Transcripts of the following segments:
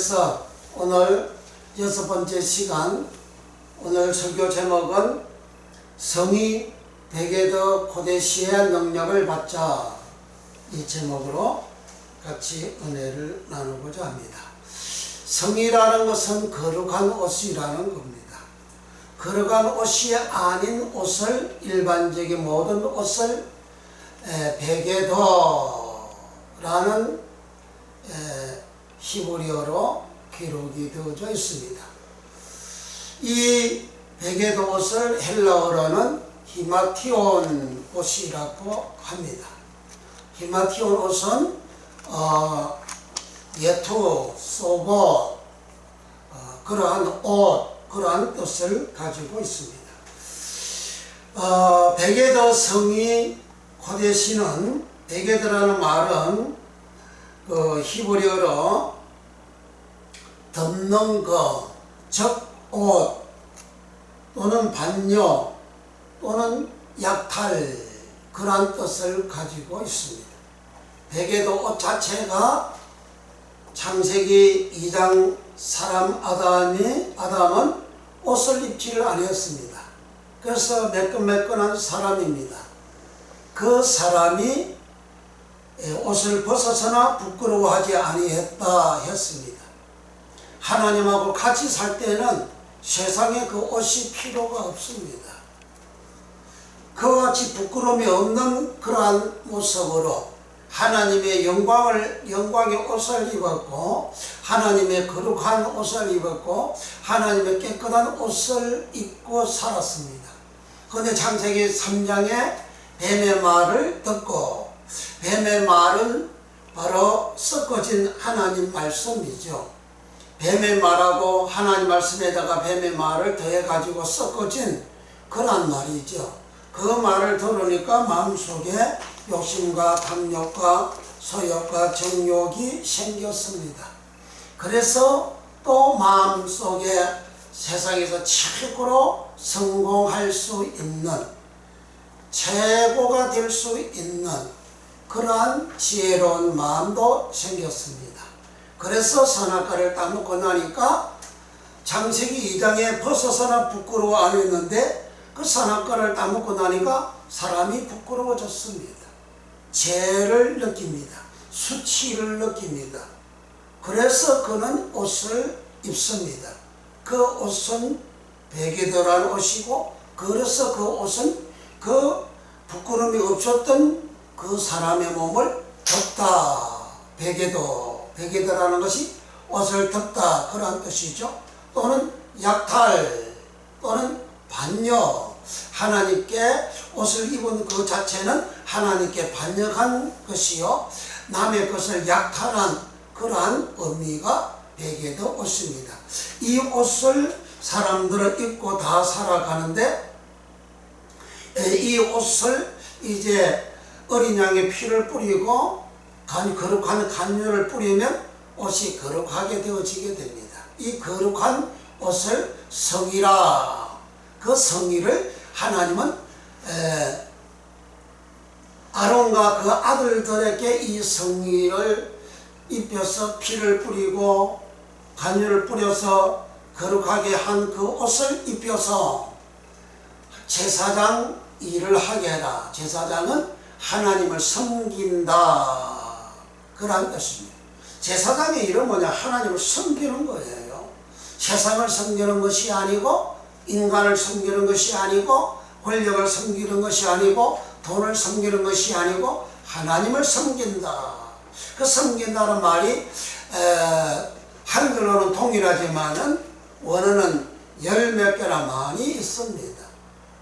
그래서 오늘 6번째 시간, 오늘 설교 제목은 성이 베게더 고데시의 능력을 받자, 이 제목으로 같이 은혜를 나누고자 합니다. 성이라는 것은 거룩한 옷이라는 겁니다. 거룩한 옷이 아닌 옷을, 일반적인 모든 옷을 베게더라는 히브리어로 기록이 되어져 있습니다. 이 베게더 옷을 헬라어로는 히마티온 옷이라고 합니다. 히마티온 옷은 예투, 속옷, 그러한 옷, 그러한 뜻을 가지고 있습니다. 베게더 성이 고데시는, 베게더라는 말은 히브리어로 덮는 것, 즉 옷 또는 반려 또는 약탈, 그러한 뜻을 가지고 있습니다. 베게더 옷 자체가 창세기 2장 사람 아담은 옷을 입지를 아니었습니다. 그래서 매끈매끈한 사람입니다. 그 사람이 옷을 벗어서나 부끄러워하지 아니했다 했습니다. 하나님하고 같이 살 때는 세상에 그 옷이 필요가 없습니다. 그와 같이 부끄러움이 없는 그러한 모습으로 하나님의 영광의 옷을 입었고, 하나님의 거룩한 옷을 입었고, 하나님의 깨끗한 옷을 입고 살았습니다. 그런데 창세기 3장에 뱀의 말을 듣고, 뱀의 말은 바로 섞어진 하나님 말씀이죠. 뱀의 말하고 하나님 말씀에다가 뱀의 말을 더해가지고 섞어진 그런 말이죠. 그 말을 들으니까 마음속에 욕심과 탐욕과 소욕과 정욕이 생겼습니다. 그래서 또 마음속에 세상에서 최고로 성공할 수 있는, 최고가 될 수 있는 그러한 지혜로운 마음도 생겼습니다. 그래서 선악과를 따먹고 나니까 창세기 2장에 벗어서나 부끄러워 안 했는데, 그 선악과를 따먹고 나니까 사람이 부끄러워졌습니다. 죄를 느낍니다. 수치를 느낍니다. 그래서 그는 옷을 입습니다. 그 옷은 베게더라는 옷이고, 그래서 그 옷은 그 부끄러움이 없었던 그 사람의 몸을 덮다. 베게더라는 것이 옷을 덮다, 그런 뜻이죠. 또는 약탈 또는 반역, 하나님께 옷을 입은 그 자체는 하나님께 반역한 것이요, 남의 것을 약탈한 그러한 의미가 베게더 옷입니다. 이 옷을 사람들은 입고 다 살아가는데, 이 옷을 이제 어린 양의 피를 뿌리고 거룩한 간유를 뿌리면 옷이 거룩하게 되어지게 됩니다. 이 거룩한 옷을 성이라, 그 성의를 하나님은 아론과 그 아들들에게 이 성의를 입혀서 피를 뿌리고 간유를 뿌려서 거룩하게 한 그 옷을 입혀서 제사장 일을 하게 해라. 제사장은 하나님을 섬긴다, 그런 뜻입니다. 제사장의 일은 뭐냐? 하나님을 섬기는 거예요. 세상을 섬기는 것이 아니고, 인간을 섬기는 것이 아니고, 권력을 섬기는 것이 아니고, 돈을 섬기는 것이 아니고, 하나님을 섬긴다. 그 섬긴다는 말이 한글로는 동일하지만은 원어는 열 몇 개나 많이 있습니다.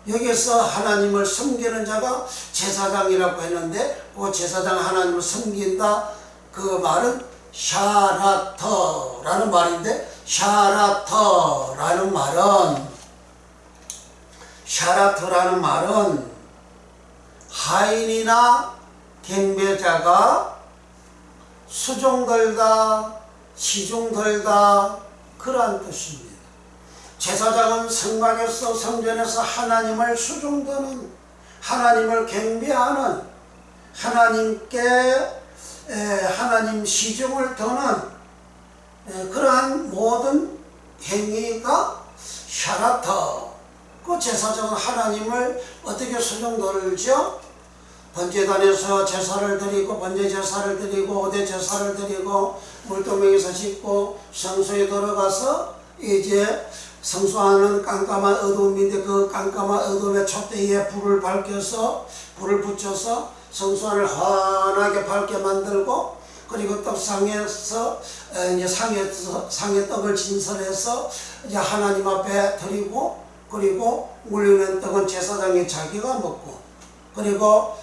여기서 하나님을 섬기는 자가 제사장이라고 했는데, 그 제사장 하나님을 섬긴다, 그 말은 샤라터라는 말인데, 샤라터라는 말은 하인이나 경배자가 수종들다, 시종들다, 그러한 뜻입니다. 제사장은 성막에서, 성전에서 하나님을 수종드는, 하나님을 경배하는, 하나님께 하나님 시중을 드는 그러한 행위가 샤라터. 그 제사장은 하나님을 어떻게 순종돌죠? 번제단에서 제사를 드리고 번제 제사를 드리고 오대 제사를 드리고 물동맹에서 짓고 성소에 들어가서 이제 성소하는 깜깜한 어두움인데 그 깜깜한 어두움의 촛대에 불을 밝혀서 불을 붙여서 성소안을 환하게 밝게 만들고 그리고 떡상에서 이제 상에 떡을 진설해서 이제 하나님 앞에 드리고 그리고 물리는 떡은 제사장이 자기가 먹고 그리고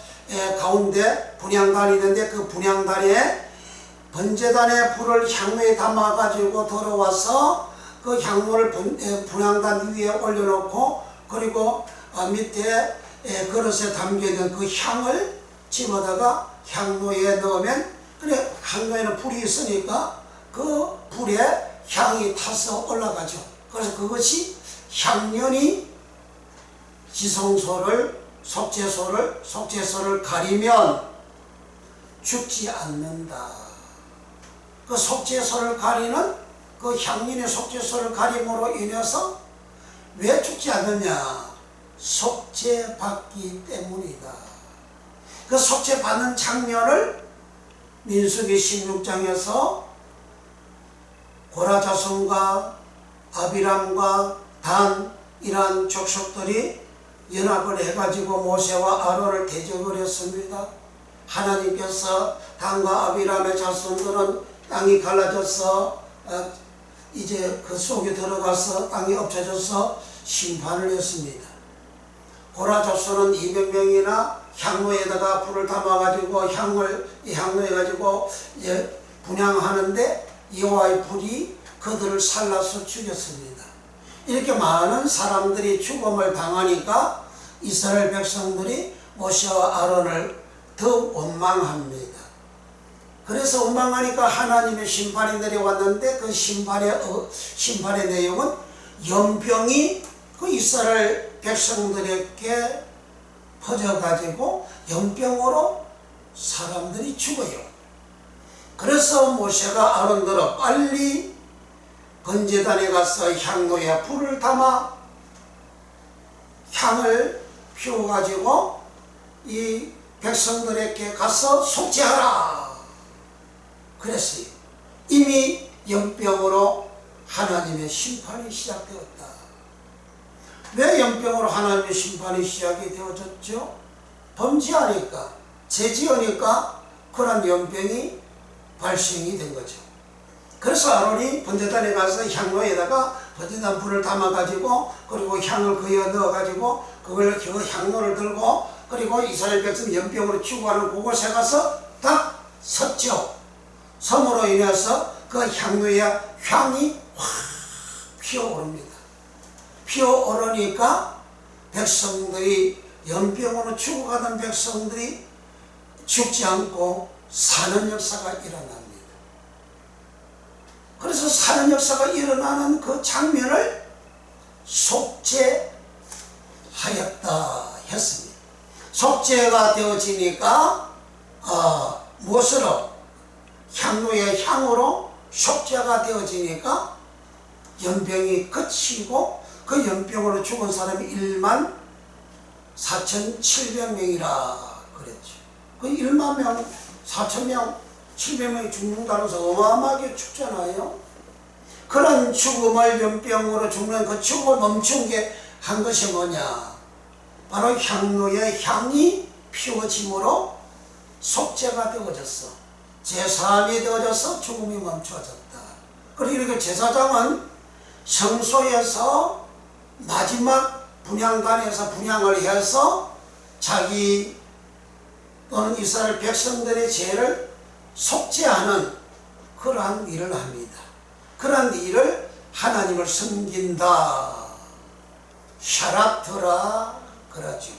가운데 분향단이 있는데 그 분향단에 번제단에 불을 향로에 담아 가지고 들어와서 그 향로를 분향단 위에 올려놓고 그리고 밑에 그릇에 담겨있는 그 향을 집어다가 향로에 넣으면 그래 향로에는 불이 있으니까 그 불에 향이 타서 올라가죠. 그래서 그것이 향연이 지성소를 속죄소를 가리면 죽지 않는다. 그 속죄소를 가리는 그 향연의 속죄소를 가림으로 인해서 왜 죽지 않느냐? 속죄받기 때문이다. 그 속죄받는 장면을 민수기 16장에서 고라 자손과 아비람과 단 이란 족속들이 연합을 해가지고 모세와 아론을 대적을 했습니다. 하나님께서 단과 아비람의 자손들은 땅이 갈라져서 이제 그 속에 들어가서 땅이 엎쳐져서 심판을 했습니다. 고라 자손은 200명이나 향로에다가 불을 담아가지고 향로에 가지고 이제 분향하는데 여호와의 불이 그들을 살라서 죽였습니다. 이렇게 많은 사람들이 죽음을 당하니까 이스라엘 백성들이 모세와 아론을 더 원망합니다. 그래서 원망하니까 하나님의 심판이 내려왔는데 그 심판의 내용은 연병이 그 이스라엘 백성들에게 퍼져가지고 연병으로 사람들이 죽어요. 그래서 모세가 아론들어 빨리 번제단에 가서 향로에 불을 담아 향을 피워가지고 이 백성들에게 가서 속죄하라 그랬어요. 이미 연병으로 하나님의 심판이 시작되었다. 왜 연병으로 하나님의 심판이 시작이 되어졌죠? 범죄하니까 죄지으니까 그런 연병이 발생이 된 거죠. 그래서 아론이 번제단에 가서 향로에다가 번제단 불을 담아가지고 그리고 향을 그여 넣어가지고 그걸 그 향로를 들고 그리고 이스라엘 백성 연병으로 죽어가는 그곳에 가서 딱 섰죠. 섬으로 인해서 그 향로의 향이 확 피어오릅니다. 피어오르니까 백성들이 연병으로 죽어가던 백성들이 죽지 않고 사는 역사가 일어납니다. 그래서 사는 역사가 일어나는 그 장면을 속죄하였다 했습니다. 속죄가 되어지니까 무엇으로? 향로의 향으로 속죄가 되어지니까 연병이 그치고 그 연병으로 죽은 사람이 1만 4,700명이라 그랬죠. 그 1만 명, 4,000명, 700명이 죽는다는 것은 어마어마하게 죽잖아요. 그런 죽음을 연병으로 죽는 그 죽음을 멈춘 게 한 것이 뭐냐? 바로 향로의 향이 피워짐으로 속죄가 되어졌어. 제사함이 되어져서 죽음이 멈춰졌다. 그리고 이렇게 제사장은 성소에서 마지막 분향단에서 분향을 해서 자기 또는 이스라엘 백성들의 죄를 속죄하는 그러한 일을 합니다. 그러한 일을 하나님을 섬긴다. 샤라트라 그러죠.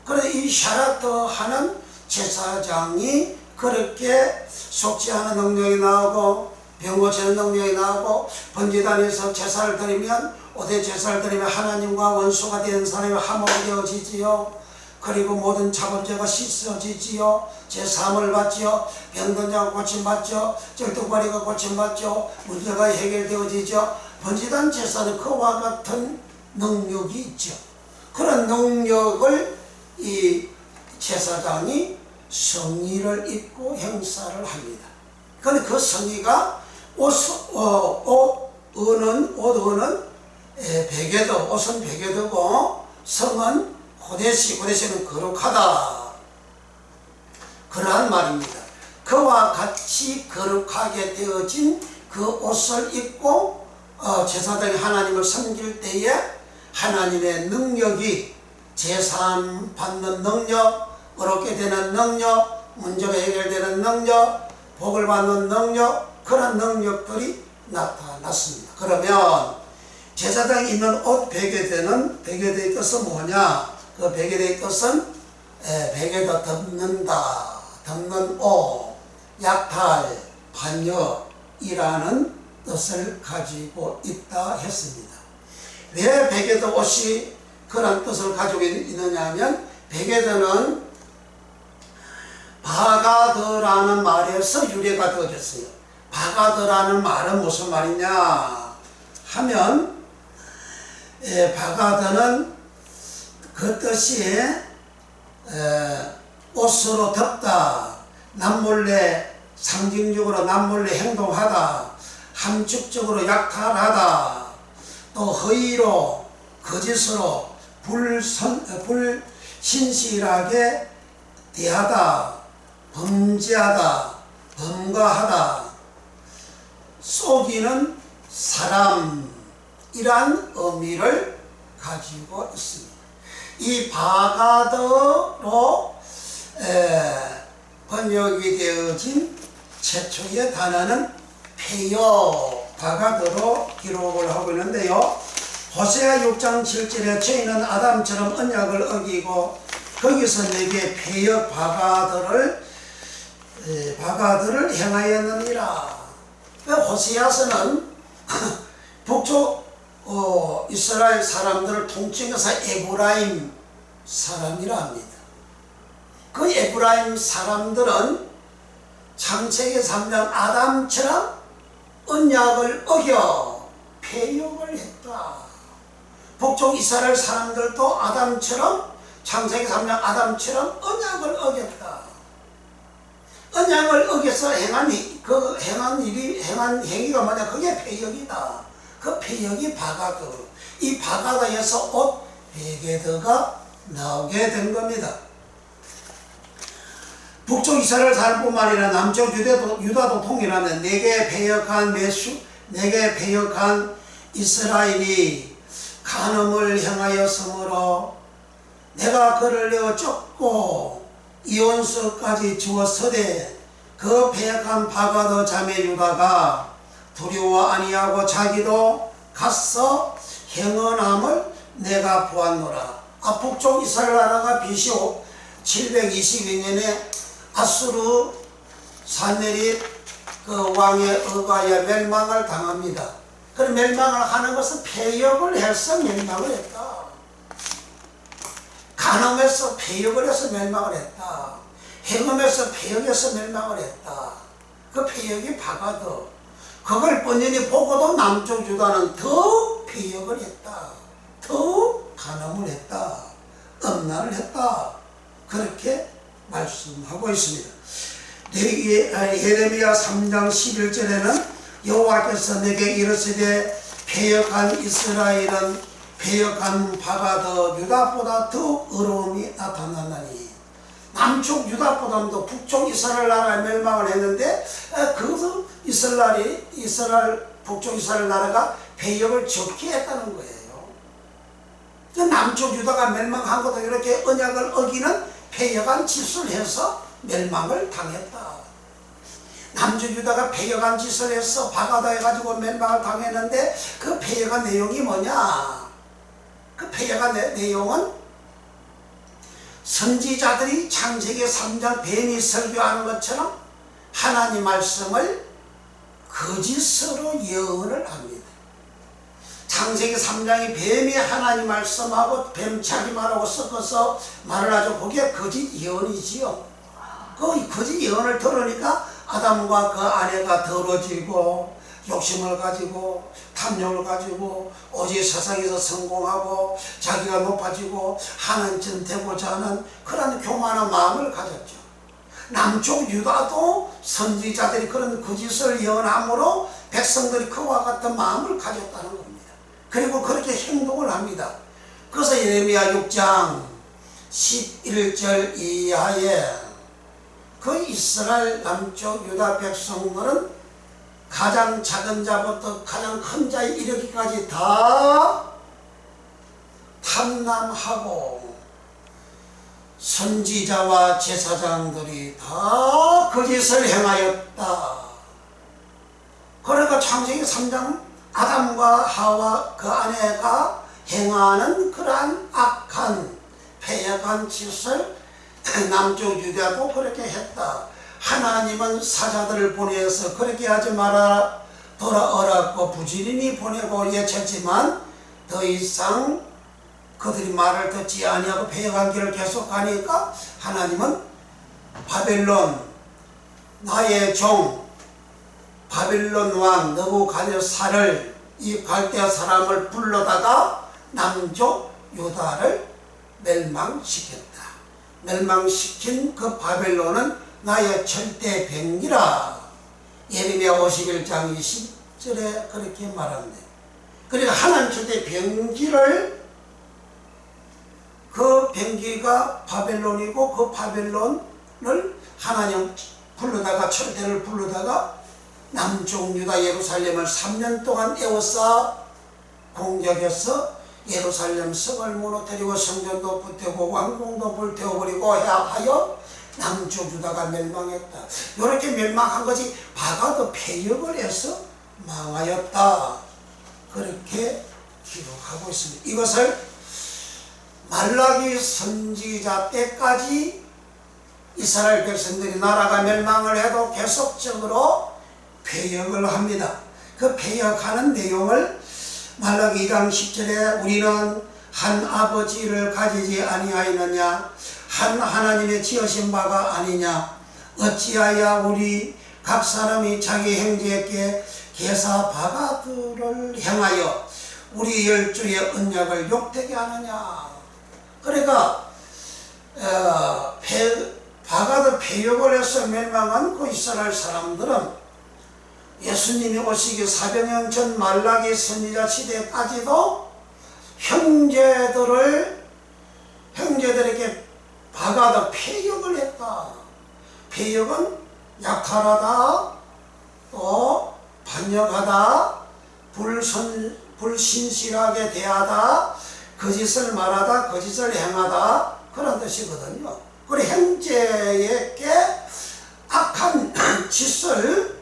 그래서 이 샤라트 하는 제사장이 그렇게 속죄하는 능력이 나오고 병 고치는 능력이 나오고 번제단에서 제사를 드리면 오대 제사를 드리면 하나님과 원수가 된 사람이 화목이 되어지지요. 그리고 모든 자범죄가 씻어지지요. 제3을 받지요. 병든 자가 고침받죠. 절뚝발이가 고침받죠. 문제가 해결되어지죠. 번제단 제사는 그와 같은 능력이 있죠. 그런 능력을 이 제사장이 성의를 입고 행사를 합니다. 그런데 그 성의가 옷 은은 베개도, 옷은 베개도고 성은 호데시는 거룩하다, 그러한 말입니다. 그와 같이 거룩하게 되어진 그 옷을 입고 제사장이 하나님을 섬길 때에 하나님의 능력이, 제사함 받는 능력, 어렵게 되는 능력, 문제가 해결되는 능력, 복을 받는 능력, 그런 능력들이 나타났습니다. 그러면 제사장이 입는 옷 베개대의 뜻은 뭐냐? 그 베개대의 뜻은 베개도 덮는다, 덮는 옷, 약탈, 반역이라는 뜻을 가지고 있다 했습니다. 왜 베개도 옷이 그런 뜻을 가지고 있느냐 하면, 베개도는 바가드라는 말에서 유래가 되어졌어요. 바가드라는 말은 무슨 말이냐 하면, 바가드는 그 뜻이 옷으로 덮다, 남몰래, 상징적으로 남몰래 행동하다, 함축적으로 약탈하다, 또 허위로, 거짓으로, 불신실하게 대하다, 범죄하다, 범과하다, 속이는 사람이란 의미를 가지고 있습니다. 이 바가드로 번역이 되어진 최초의 단어는 폐역, 바가드로 기록을 하고 있는데요. 호세아 6장 7절에 죄인은 아담처럼 언약을 어기고 거기서 내게 폐역 바가드를 행하였느니라. 호세아서는 북쪽 이스라엘 사람들을 통칭해서 에브라임 사람이라 합니다. 그 에브라임 사람들은 창세기 3장 아담처럼 언약을 어겨 폐역을 했다. 북쪽 이스라엘 사람들도 아담처럼, 창세기 3장 아담처럼 언약을 어겼다. 언약을 어겨서 행한 행위가 뭐냐? 그게 폐역이다. 그 폐역이 바가드. 이 바가드에서 옷 베개드가 나오게 된 겁니다. 북쪽 이스라엘 사람뿐만 아니라 남쪽 유다도 통일하면 내게 배역한 이스라엘이 간음을 행하였으므로 내가 그를 내어 쫓고 이온수까지 주었으되 그 배역한 바가드 자매 유다가 두려워 아니하고 자기도 가서 행언함을 내가 보았노라. 북쪽 이스라엘 나라가 BC 722년에 아수르 사네립 그 왕의 의거하여 멸망을 당합니다. 그 멸망을 하는 것은 폐역을 해서 멸망을 했다. 간음해서 폐역을 해서 멸망을 했다. 행음해서 폐역해서 멸망을 했다. 그 폐역이 바가드. 그걸 뻔히 보고도 남쪽 유다는 더 폐역을 했다. 더 간음을 했다. 음란을 했다. 그렇게 말씀하고 있습니다. 예레미야 3장 11절에는 여호와께서 내게 이르시되 패역한 이스라엘은 패역한 바가드 유다보다 더 어려움이 나타나나니, 남쪽 유다보다도 북쪽 이스라엘 나라가 멸망을 했는데 그것은 북쪽 이스라엘 나라가 패역을 적게 했다는 거예요. 남쪽 유다가 멸망한 것도 이렇게 언약을 어기는 패역한 짓을 해서 멸망을 당했다. 남쪽 유다가 패역한 짓을 해서 바가다 해가지고 멸망을 당했는데 그 패역한 내용이 뭐냐? 그 패역한 내용은 선지자들이 창세기 3장 뱀이 설교하는 것처럼 하나님 말씀을 거짓으로 예언을 합니다. 창세기 3장이 뱀이 하나님 말씀하고 뱀 자기 말하고 섞어서 말을 하죠. 그게 거짓 예언이지요. 그 거짓 예언을 들으니까 아담과 그 아내가 더러지고 욕심을 가지고 탐욕을 가지고 오직 세상에서 성공하고 자기가 높아지고 하나님처럼 되고자 하는 그런 교만한 마음을 가졌죠. 남쪽 유다도 선지자들이 그런 거짓을 예언함으로 백성들이 그와 같은 마음을 가졌다는 겁니다. 그리고 그렇게 행동을 합니다. 그래서 예레미야 6장 11절 이하에 그 이스라엘 남쪽 유다 백성들은 가장 작은 자부터 가장 큰 자에 이르기까지 다 탐남하고 선지자와 제사장들이 다 거짓을 행하였다. 그러니까 창세기 3장 아담과 하와 그 아내가 행하는 그러한 악한 패역한 짓을 남쪽 유다도 그렇게 했다. 하나님은 사자들을 보내서 그렇게 하지 마라 돌아오라고 부지런히 보내고 예쳤지만 더 이상 그들이 말을 듣지 아니하고 패역한 길을 계속 가니까 하나님은 바벨론 나의 종 바벨론 왕 느부갓네살을 이 갈대아 사람을 불러다가 남쪽 유다를 멸망시켰다. 멸망시킨 그 바벨론은 나의 절대 병기라. 예레미야 51장 20절에 그렇게 말합니다. 그러니까 하나님 절대 병기를 그 병기가 바벨론이고 그 바벨론을 하나님 불러다가 철대를 불러다가 남쪽 유다 예루살렘을 3년 동안 에워싸 공격해서 예루살렘 성을 무너뜨리고 성전도 불태우고 왕궁도 불태워버리고 하여 남쪽 유다가 멸망했다. 이렇게 멸망한 것이 바가도 패역을 해서 망하였다. 그렇게 기록하고 있습니다. 이것을 말라기 선지자 때까지 이스라엘 백성들이 나라가 멸망을 해도 계속적으로 패역을 합니다. 그 패역하는 내용을 말라기 2장 10절에 우리는 한 아버지를 가지지 아니하였느냐 한 하나님의 지으신 바가 아니냐 어찌하여 우리 각 사람이 자기 형제에게 계사 바가들을 행하여 우리 열조의 언약을 욕되게 하느냐. 그러니까 바가들 패역을 해서 멸망한 그 이스라엘 사람들은 예수님이 오시기 400년 전 말라기 선지자 시대까지도 형제들에게 바가도 패역을 했다. 패역은 약탈하다, 또 반역하다, 불신실하게 대하다, 거짓을 말하다, 거짓을 행하다 그런 뜻이거든요. 그리고 형제에게 악한 짓을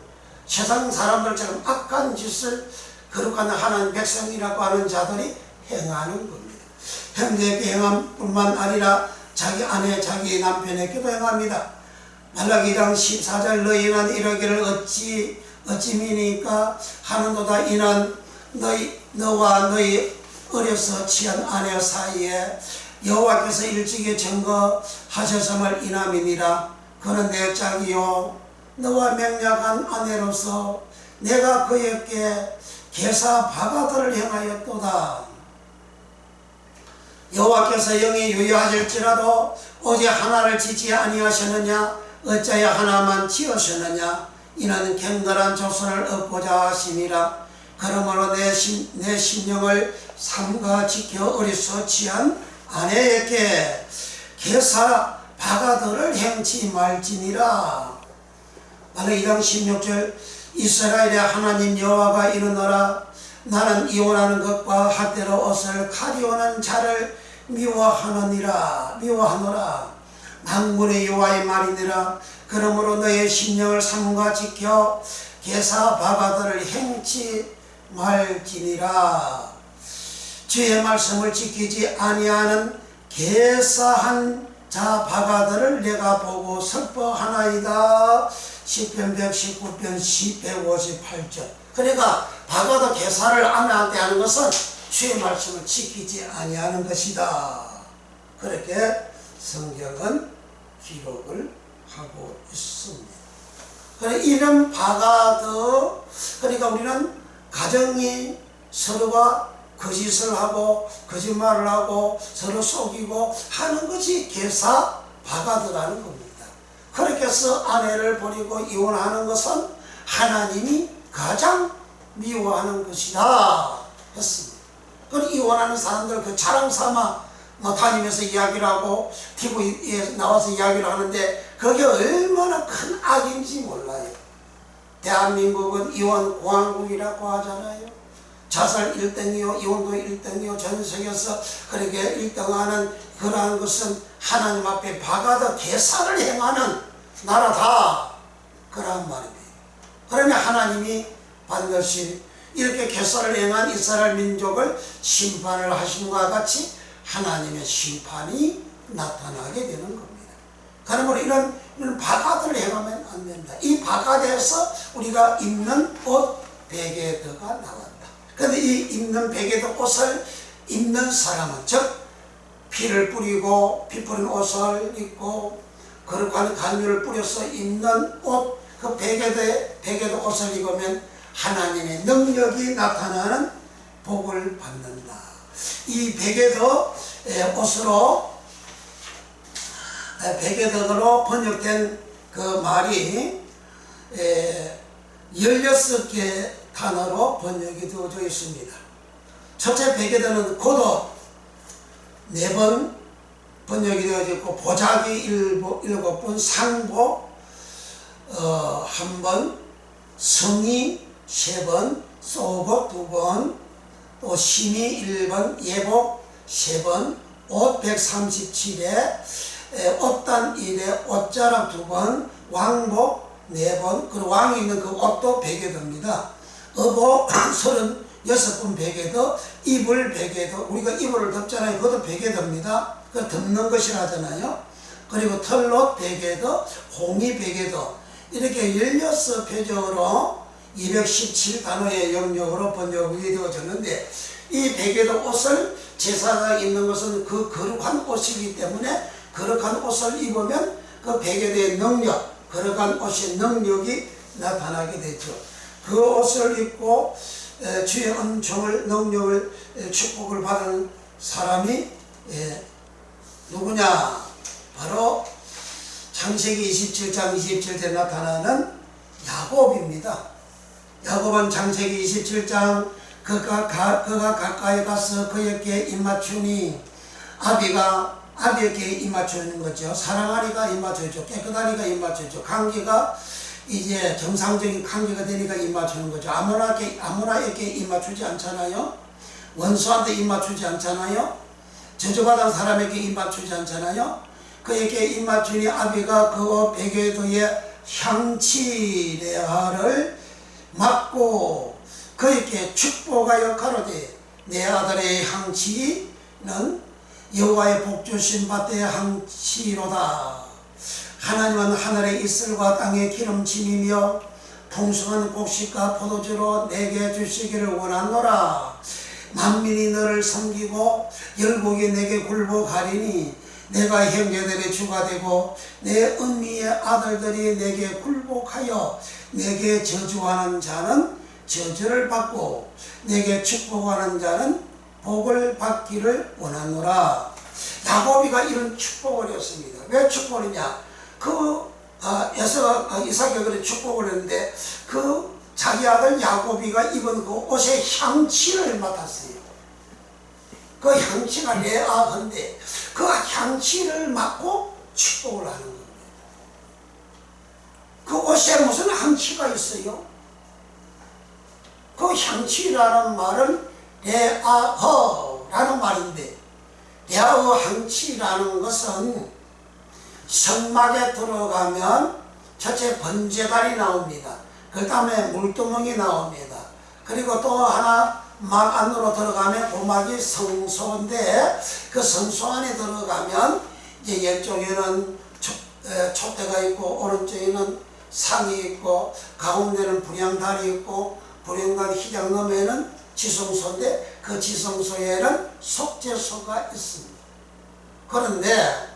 세상 사람들처럼 악한 짓을 거룩한 하나님 백성이라고 하는 자들이 행하는 겁니다. 형제에게 행함 뿐만 아니라 자기 아내, 자기 남편에게도 행합니다. 말라기 2장 14절 너희는 이러기를 어찌 미니까 하는도다. 이는 너와 너희 어려서 취한 아내 사이에 여호와께서 일찍이 증거하셨음을 인함이니라. 그는 내 짝이요 너와 맹약한 아내로서 내가 그에게 계사 바가들을 행하였도다. 여호와께서 영이 유효하실지라도 오직 하나를 짓지 아니하셨느냐 어찌하여 하나만 지으셨느냐 이는 갱건한 조선을 얻고자 하심이라. 그러므로 내 심령을 삼가 지켜 어리서 취한 아내에게 계사 바가들을 행치 말지니라. 말라기 2장 16절 이스라엘의 하나님 여호와가 이르노라. 나는 이혼하는 것과 핫대로 옷을 가리오는 자를 미워하노라. 만군의 여호와의 말이니라. 그러므로 너의 심령을 삼가 지켜 계사 바가들을 행치 말지니라. 주의 말씀을 지키지 아니하는 계사한 자 바가들을 내가 보고 슬퍼하나이다. 시편 119편 158절. 그러니까 바가도 계사를 아내한테 하는 것은 주의 말씀을 지키지 아니하는 것이다. 그렇게 성경은 기록을 하고 있습니다. 그래 이런 바가드, 그러니까 우리는 가정이 서로가 거짓을 하고 거짓말을 하고 서로 속이고 하는 것이 계사 바가드라는 겁니다. 그렇게 해서 아내를 버리고 이혼하는 것은 하나님이 가장 미워하는 것이다 했습니다. 그 이혼하는 사람들 그 자랑 삼아 다니면서 이야기를 하고 TV에 나와서 이야기를 하는데 그게 얼마나 큰 악인지 몰라요. 대한민국은 이혼 공화국이라고 하잖아요. 자살 1등이요, 이혼도 1등이요, 전 세계에서 그렇게 1등하는 그러한 것은 하나님 앞에 바가드 계사를 행하는 나라다. 그런 말입니다. 그러면 하나님이 반드시 이렇게 계사를 행한 이스라엘 민족을 심판을 하심과 같이 하나님의 심판이 나타나게 되는 겁니다. 그러므로 이런 바가드를 행하면 안 된다. 이 바가드에서 우리가 입는 옷, 베개드가 나간다. 그런데 이 입는 베개드 옷을 입는 사람은, 즉 피를 뿌리고 피 뿌린 옷을 입고 거룩한 간유를 뿌려서 입는 옷, 그 베개드 옷을 입으면 하나님의 능력이 나타나는 복을 받는다. 이 베개드 옷으로 베개드로 번역된 그 말이 16개 단어로 번역이 되어져 있습니다. 첫째 베개드는 겉옷 4번 번역이 되어져 있고, 보자기 7번, 상복 1번, 성의 3번, 속옷 2번, 또 심의 1번, 예복 3번, 옷 137회, 옷단 1회, 옷자락 2번, 왕복 4번, 그리고 왕이 있는 그 옷도 베개드입니다. 어복 36번 베개드, 이불 베개드, 우리가 이불을 덮잖아요. 그것도 베개드입니다. 그 덮는 것이라 하잖아요. 그리고 털옷 베개드, 홍이 베개드, 이렇게 16표적으로 217단어의 영역으로 번역이 되어졌는데, 이 베개드 옷을 제사장이 입는 것은 그 거룩한 옷이기 때문에 거룩한 옷을 입으면 그 베개드의 능력, 거룩한 옷의 능력이 나타나게 되죠. 그 옷을 입고 주의 은총을, 능력을, 축복을 받은 사람이 누구냐? 바로 창세기 27장 27절에 나타나는 야곱입니다. 야곱은 창세기 27장 그가 가까이 가서 그에게 입맞추니, 아비에게 입맞추는 거죠. 사랑하리가 입맞추죠. 깨끗하리가 입맞추죠. 관계가 이제 정상적인 관계가 되니까 입맞추는 거죠. 아무나에게 입맞추지 않잖아요. 원수한테 입맞추지 않잖아요. 저주받은 사람에게 입맞추지 않잖아요. 그에게 입맞추니 아비가 그 베개도의 향치 레아를 맡고 그에게 축복하여 가로되, 내 아들의 향치는 여호와의 복주신 밭의 향치로다. 하나님은 하늘의 이슬과 땅의 기름짐이며 풍성한 곡식과 포도주로 내게 주시기를 원하노라. 만민이 너를 섬기고 열국이 내게 굴복하리니, 내가 형제들의 주가 되고 내 은미의 아들들이 내게 굴복하여 내게 저주하는 자는 저주를 받고 내게 축복하는 자는 복을 받기를 원하노라. 야곱이가 이런 축복을 했습니다. 왜 축복이냐? 이삭이 그래 축복을 했는데 그 자기 아들 야곱이가 입은 그 옷의 향취를 맡았어요. 그 향취가 레아한데 그 향취를 맡고 축복을 하는 겁니다. 그 옷에 무슨 향취가 있어요? 그 향취라는 말은 레아허라는 말인데, 레아허 향취라는 것은 성막에 들어가면 첫째 번제단이 나옵니다. 그 다음에 물두멍이 나옵니다. 그리고 또 하나 막 안으로 들어가면 고막이 성소인데, 그 성소 안에 들어가면 이제 왼쪽에는 촛대가 있고 오른쪽에는 상이 있고 가운데는 분향단이 있고 분향단 희장 너머에는 지성소인데 그 지성소에는 속죄소가 있습니다. 그런데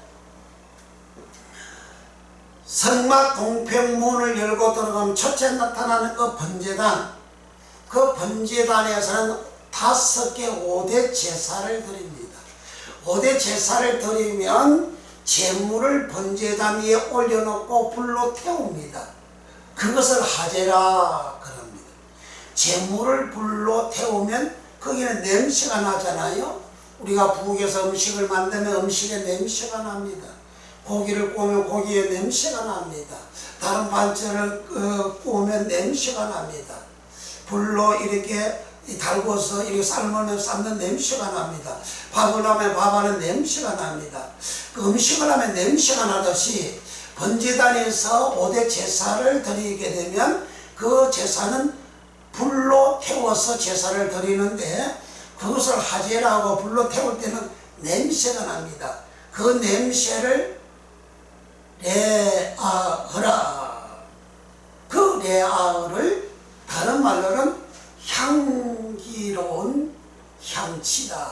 성막 동편문을 열고 들어가면 첫째 나타나는 그 번제단, 그 번제단에서는 5개 5대 제사를 드립니다. 5대 제사를 드리면 제물을 번제단 위에 올려놓고 불로 태웁니다. 그것을 하제라 그럽니다. 제물을 불로 태우면 거기는 냄새가 나잖아요. 우리가 부엌에서 음식을 만들면 음식에 냄새가 납니다. 고기를 구우면 고기에 냄새가 납니다. 다른 반찬을 구우면 냄새가 납니다. 불로 이렇게 달궈서 이렇게 삶으면 삶는 냄새가 납니다. 밥을 하면 밥하는 냄새가 납니다. 그 음식을 하면 냄새가 나듯이 번제단에서 5대 제사를 드리게 되면 그 제사는 불로 태워서 제사를 드리는데 그것을 하제라고 불로 태울 때는 냄새가 납니다. 그 냄새를 레아흐라. 그 레아흐를 다른 말로는 향기로운 향치다,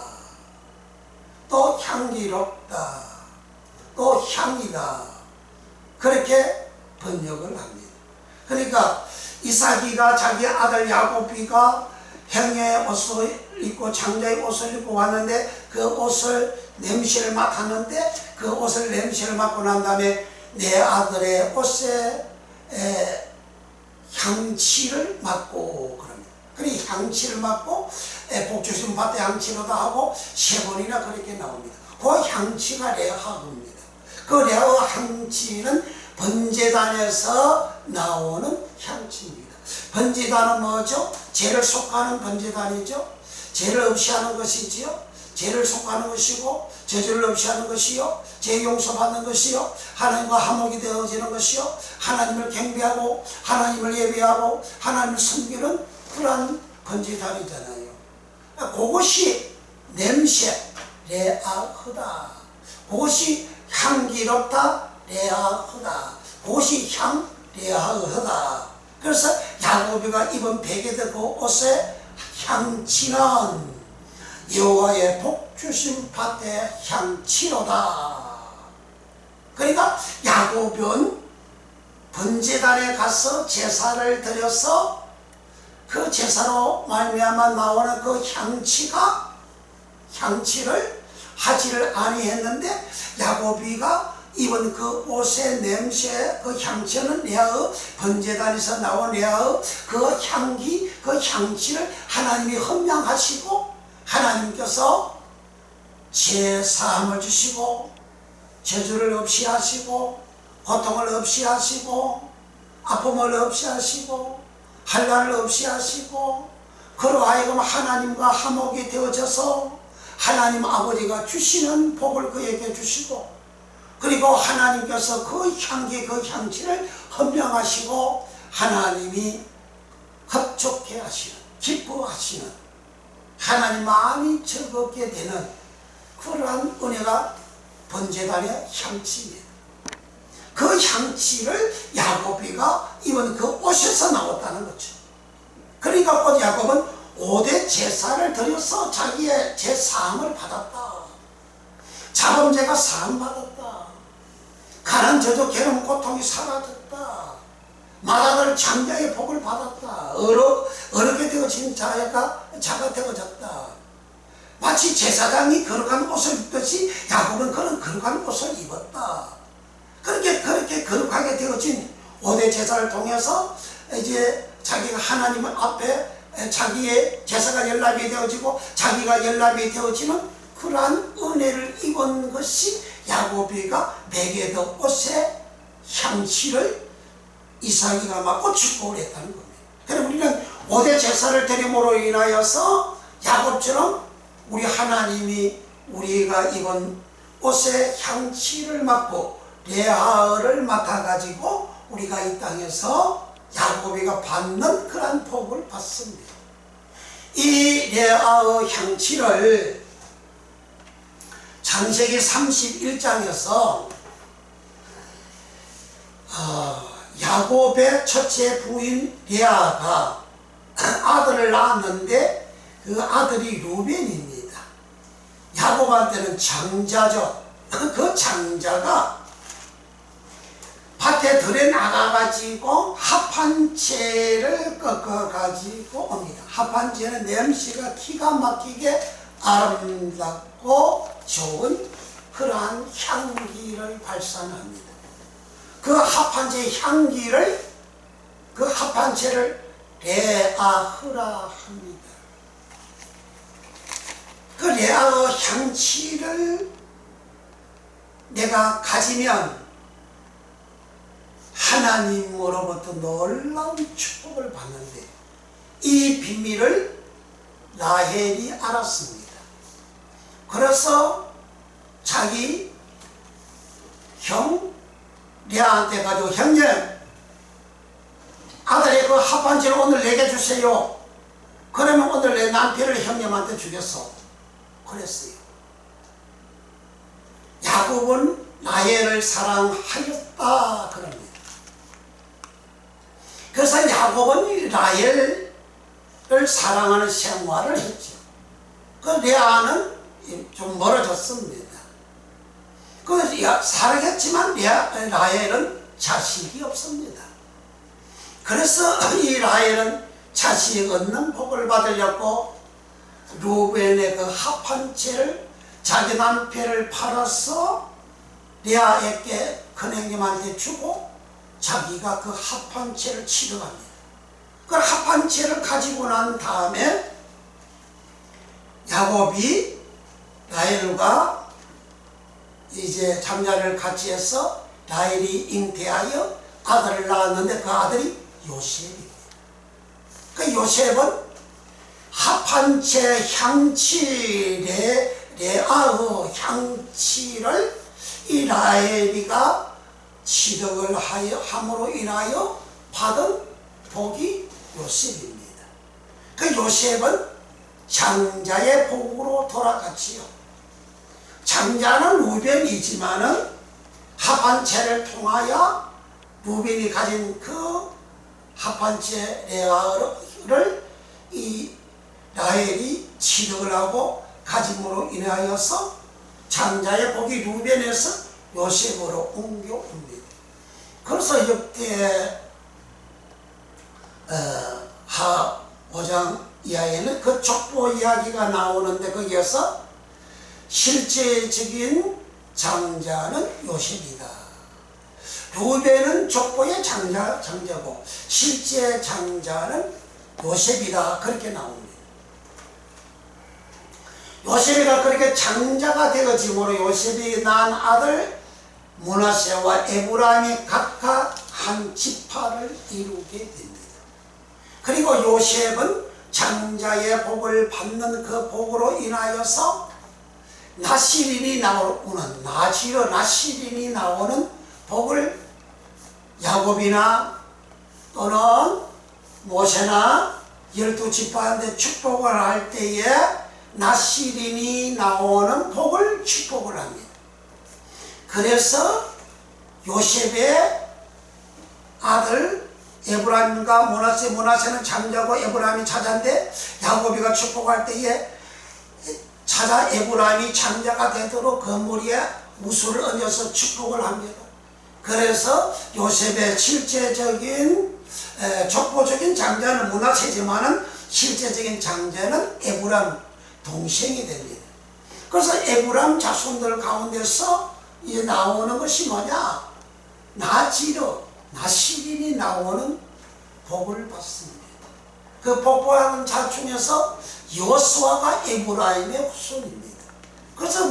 또 향기롭다, 또 향이다, 그렇게 번역을 합니다. 그러니까 이삭이가 자기 아들 야곱이가 형의 옷을 입고 장자의 옷을 입고 왔는데 그 옷을 냄새를 맡았는데 그 옷을 냄새를 맡고 난 다음에 내 아들의 옷에 향치를 맡고 그럽니다. 그리고 향치를 맡고 복주신 밭에 향치로도 하고 3번이나 그렇게 나옵니다. 그 향치가 레아흐입니다. 그 레아 향치는 번제단에서 나오는 향치입니다. 번제단은 뭐죠? 죄를 속하는 번제단이죠. 죄를 없이 하는 것이지요. 죄를 속하는 것이고 저주를 없이 하는 것이요, 죄 용서받는 것이요, 하나님과 화목이 되어지는 것이요, 하나님을 경배하고 하나님을 예배하고 하나님을 섬기는 그러한 번제단이잖아요. 그것이 냄새 레아흐다, 그것이 향기롭다 레아흐다, 그것이 향 레아흐다. 그래서 야곱이가 입은 베개드 그 옷의 향치는 여호와의 복주신 밭의 향치로다. 그러니까 야곱은 번제단에 가서 제사를 드려서 그 제사로 말미암아 나오는 그 향치를 하지를 아니했는데 야곱이가 입은 그 옷의 냄새, 그 향치는 레아의 번제단에서 나온 레아의 그 향기, 그 향치를 하나님이 헌명하시고 하나님께서 제사함을 주시고 저주를 없이 하시고 고통을 없이 하시고 아픔을 없이 하시고 한란을 없이 하시고 그로 하여금 하나님과 화목이 되어져서 하나님 아버지가 주시는 복을 그에게 주시고 그리고 하나님께서 그 향기 그 향치를 헌명하시고 하나님이 흡족해 하시는 기뻐하시는 하나님 마음이 즐겁게 되는 그러한 은혜가 번제단의 향치입니다. 그 향치를 야곱이가 입은 그 옷에서 나왔다는 거죠. 그러니까 곧 야곱은 5대 제사를 드려서 자기의 제사함을 받았다. 자범죄가 사함받았다. 가난 저주 괴로움 고통이 사라졌다. 마다들 장자의 복을 받았다. 어렵게 되어진 자가 되어졌다. 마치 제사장이 거룩한 옷을 입듯이 야곱은 그런 거룩한 옷을 입었다. 그렇게 거룩하게 되어진 5대 제사를 통해서 이제 자기가 하나님 앞에 자기의 제사가 연락이 되어지고 자기가 연락이 되어지는 그러한 은혜를 입은 것이 야곱이가 베개드 옷의 향치를 이삭이가 맡고 축복을 했다는 겁니다. 그럼 우리는 5대 제사를 드림으로 인하여서 야곱처럼 우리 하나님이 우리가 입은 옷의 향치를 맡고 레아를 맡아가지고 우리가 이 땅에서 야곱이가 받는 그런 복을 받습니다. 이 레아의 향치를 창세기 31장에서 야곱의 첫째 부인 레아가 아들을 낳았는데 그 아들이 루벤입니다. 야곱한테는 장자죠. 그 장자가 밭에 밭에 들에 나가가지고 합판채를 꺾어가지고 옵니다. 합판채는 냄새가 기가 막히게 아름답고 좋은 그러한 향기를 발산합니다. 그 합판채의 향기를, 그 합판채를 레아흐라 합니다. 그 레아의 향취를 내가 가지면 하나님으로부터 놀라운 축복을 받는데, 이 비밀을 라헬이 알았습니다. 그래서 자기 형 레아한테 가지고, 형님, 아들의 그 합판채를 오늘 내게 주세요. 그러면 오늘 내 남편을 형님한테 주겠어. 그랬어요. 야곱은 라헬을 사랑하였다 그럽니다. 그래서 야곱은 라헬을 사랑하는 생활을 했죠. 그 레아는 좀 멀어졌습니다. 그 사랑했지만 라헬은 자식이 없습니다. 그래서 이 라헬은 자식 얻는 복을 받으려고 루벤의 그 합판채를 자기 남편을 팔아서 레아에게 큰형님한테 주고 자기가 그 합판채를 치러갑니다. 그 합판채를 가지고 난 다음에 야곱이 라헬과 이제 잠자리를 같이 해서 라헬이 잉태하여 아들을 낳았는데 그 아들이 요셉입니다. 그 요셉은 합판채 향치 레아의 향치를 이 라헬이가 취득을 함으로 인하여 받은 복이 요셉입니다. 그 요셉은 장자의 복으로 돌아갔지요. 장자는 루벤이지만은 합판채를 통하여 루벤이 가진 그 합판채 레아를 이 라헬이 취득을 하고 가짐으로 인하여서 장자의 복이 루벤에서 요셉으로 옮겨옵니다. 그래서 역대 5장 이하에는 그 족보 이야기가 나오는데 거기에서 실제적인 장자는 요셉이다. 루벤은 족보의 장자고 실제 장자는 요셉이다. 그렇게 나옵니다. 요셉이가 그렇게 장자가 되어짐으로 요셉이 낳은 아들 므낫세와 에브라임이 각각 한 지파를 이루게 됩니다. 그리고 요셉은 장자의 복을 받는 그 복으로 인하여서 나시린이 나오는 나시린이 나오는 복을 야곱이나 또는 모세나 12지파한테 축복을 할 때에 나시린이 나오는 복을 축복을 합니다. 그래서 요셉의 아들 에브라임과 므낫세는 장자고 에브라임이 차자인데 야곱이가 축복할 때에 차자 에브라임이 장자가 되도록 그 머리에 무술을 얹어서 축복을 합니다. 그래서 요셉의 실제적인 족보적인 장자는 므낫세지만은 실제적인 장자는 에브라임 동생이 됩니다. 그래서 에브라임 자손들 가운데서 이제 나오는 것이 뭐냐? 나시린이 나오는 복을 받습니다. 그 복받은 자 중에서 여호수아가 에브라임의 후손입니다. 그래서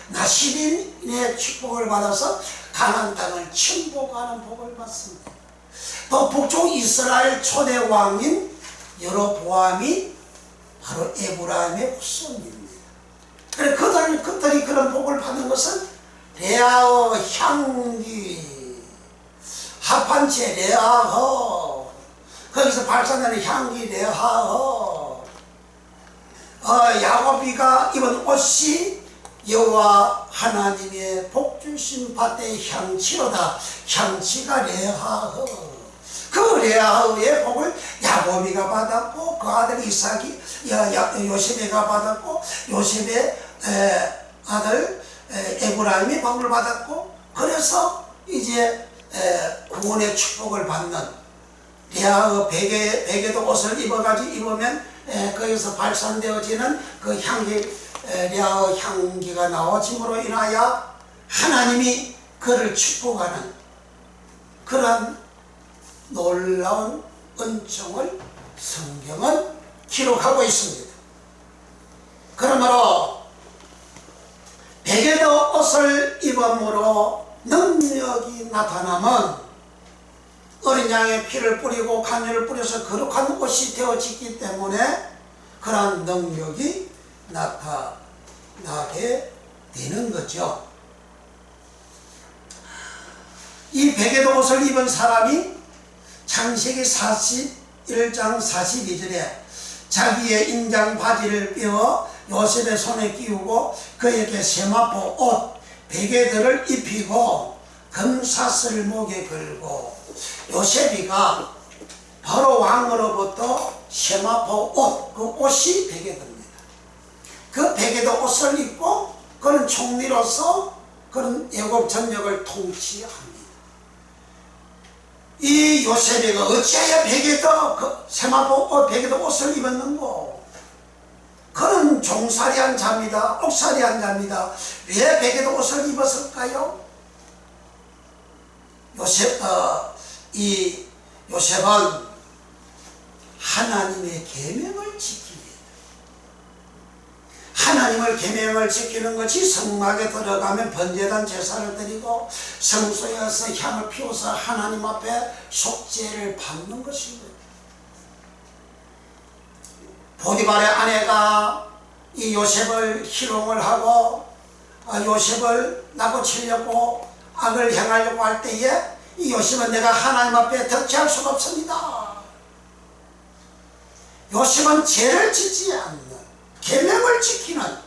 나시린의 축복을 받아서 가나안 땅을 침복하는 복을 받습니다. 또 북쪽 이스라엘 초대 왕인 여로보암이 바로 에브라임의 후손입니다. 그래 그들이 그런 복을 받는 것은 레아의 향기, 합판채 레아허, 거기서 발산되는 향기 레아허, 야곱이가 입은 옷이 여호와 하나님의 복 주신 밭의 향치로다. 향치가 레아허. 그 레아의 복을 야곱이가 받았고 그 아들 이삭이 요셉이가 받았고 요셉의 아들 에브라임이 복을 받았고 그래서 이제 구원의 축복을 받는 레아의 베개도 옷을 입으면 거기서 발산되어지는 그 향기, 레아의 향기가 나와짐으로 인하여 하나님이 그를 축복하는 그런 놀라운 은총을 성경은 기록하고 있습니다. 그러므로 베개도 옷을 입음으로 능력이 나타나면 어린 양의 피를 뿌리고 간유를 뿌려서 거룩한 옷이 되어지기 때문에 그러한 능력이 나타나게 되는 거죠. 이 베개도 옷을 입은 사람이 창세기 41장 42절에 자기의 인장 바지를 떼어 요셉의 손에 끼우고 그에게 세마포 옷 베개들을 입히고 금사슬을 목에 걸고 요셉이가 바로 왕으로부터 세마포 옷, 그 옷이 베개입니다. 그 베개도 옷을 입고 그는 총리로서 그런 애국 전역을 통치합니다. 이 요셉이가 어찌하여 베개도 그 세마포 옷, 베개도 옷을 입었는고? 그는 종살이한 자입니다. 옥살이한 자입니다. 왜 베개도 옷을 입었을까요? 요셉은 하나님의 계명을 지킵니다. 하나님의 계명을 지키는 것이 성막에 들어가면 번제단 제사를 드리고 성소에서 향을 피워서 하나님 앞에 속죄를 받는 것입니다. 보디발의 아내가 이 요셉을 희롱을 하고 요셉을 나고 치려고 악을 행하려고 할 때에 이 요셉은 내가 하나님 앞에 덕지할 수가 없습니다. 요셉은 죄를 짓지 않는 계명을 지키는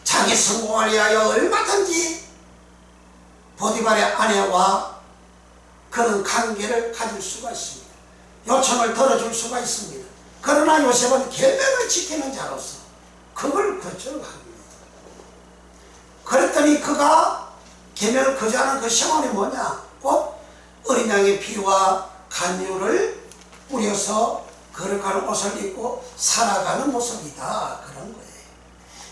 자기 성공을 위하여 얼마든지 보디발의 아내와 그런 관계를 가질 수가 있습니다. 요청을 들어줄 수가 있습니다. 그러나 요셉은 계명을 지키는 자로서 그걸 거절합니다. 그랬더니 그가 계명을 거절하는 그 생활이 뭐냐? 곧 어린 양의 피와 간유를 뿌려서 거룩한 옷을 입고 살아가는 모습이다. 그런 거예요.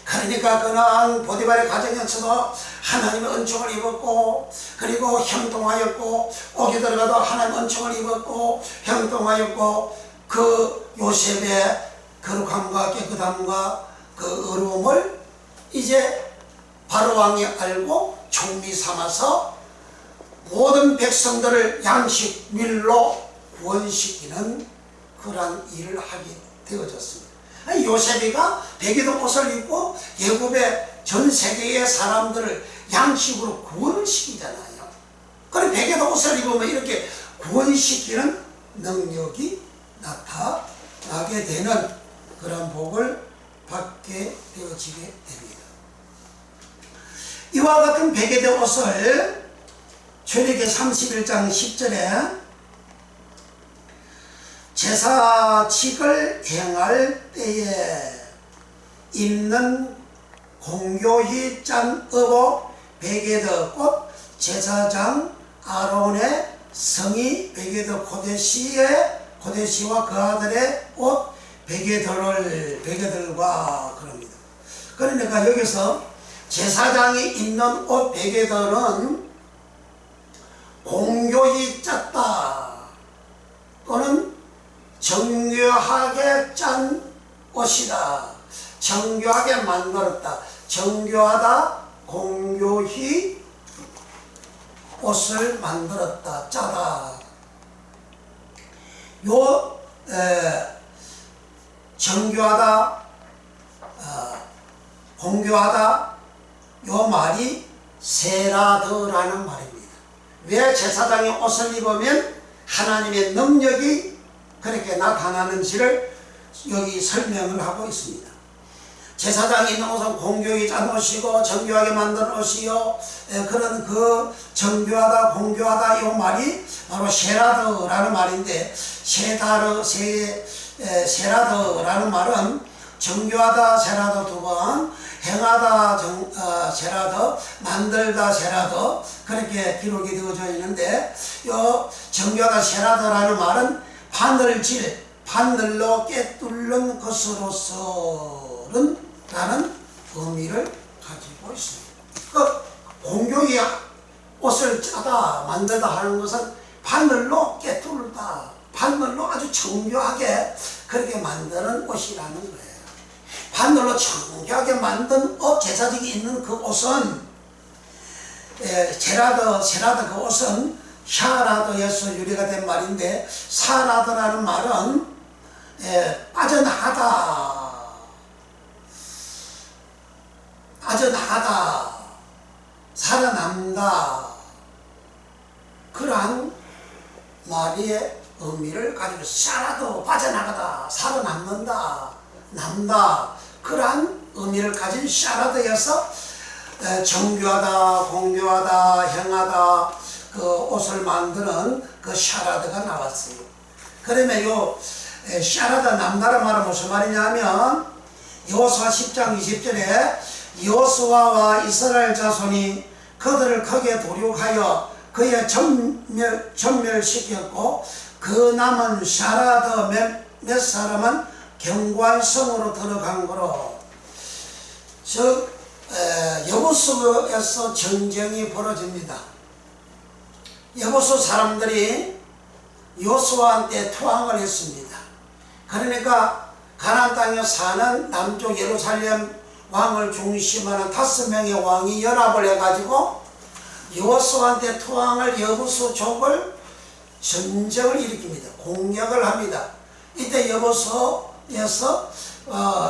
그러니까 그는 보디발의 가정에서도 하나님의 은총을 입었고 그리고 형통하였고 옥에 들어가도 하나님의 은총을 입었고 형통하였고 그 요셉의 거룩함과 깨끗함과 그 어려움을 이제 바로왕이 알고 총리 삼아서 모든 백성들을 양식 밀로 구원시키는 그러한 일을 하게 되어졌습니다. 요셉이가 베개도 옷을 입고 애굽의 전 세계의 사람들을 양식으로 구원을 시키잖아요. 그래 베개도 옷을 입으면 이렇게 구원시키는 능력이 나타나게 되는 그런 복을 받게 되어지게 됩니다. 이와 같은 베개도 옷을 출애굽기 31장 10절에 제사직을 행할 때에 입는 공교히 짠 의복 베개드 곧 제사장 아론의 성이 베개드 고데시와 그 아들의 옷 베개들과 그럽니다. 그러니까 여기서 제사장이 입는 옷 베개들은 공교히 짰다 또는 정교하게 짠 옷이다. 정교하게 만들었다. 정교하다, 공교히 옷을 만들었다. 짜다. 정교하다, 공교하다 요 말이 세라드라는 말입니다. 왜 제사장이 옷을 입으면 하나님의 능력이 그렇게 나타나는지를 여기 설명을 하고 있습니다. 제사장이 입는 옷은 공교히 짠 옷이고 정교하게 만든 옷이요. 그런 그 정교하다 공교하다 이 말이 바로 세라드라는 말인데 세라드라는 말은 정교하다 세라도 2번, 행하다 세라도, 만들다 세라도 그렇게 기록이 되어져 있는데, 요 정교하다 세라도라는 말은 바늘질, 바늘로 꿰뚫는 것으로서는 라는 의미를 가지고 있습니다. 그 공교이 옷을 짜다 만들다 하는 것은 바늘로 꿰뚫다, 바늘로 아주 정교하게 그렇게 만드는 옷이라는 거예요. 바늘로 정교하게 만든 옷, 제사직이 있는 그 옷은 세라드 그 옷은 샤라드에서 유래가 된 말인데, 사라드라는 말은 빠져나가다, 살아남다, 그러한 말의 의미를 가지고 샤라도 빠져나가다, 살아남는다, 남다, 그러한 의미를 가진 샤라드에서 정교하다, 공교하다, 행하다 그 옷을 만드는 그 샤라드가 나왔어요. 그러면 요 샤라드 남다라 말은 무슨 말이냐면, 여호수아 10장 20절에 여호수아와 이스라엘 자손이 그들을 크게 도륙하여 그의 전멸시켰고, 그 남은 샤라드 몇 사람은 경관성으로 들어간 거로. 즉 여호수아에서 전쟁이 벌어집니다. 여호수 사람들이 여호수아한테 투항을 했습니다. 그러니까 가나안 땅에 사는 남쪽 예루살렘 왕을 중심하는 5명의 왕이 연합을 해가지고 여호수아한테 투항을 여호수족을 전쟁을 일으킵니다. 공격을 합니다. 이때 여호수아에서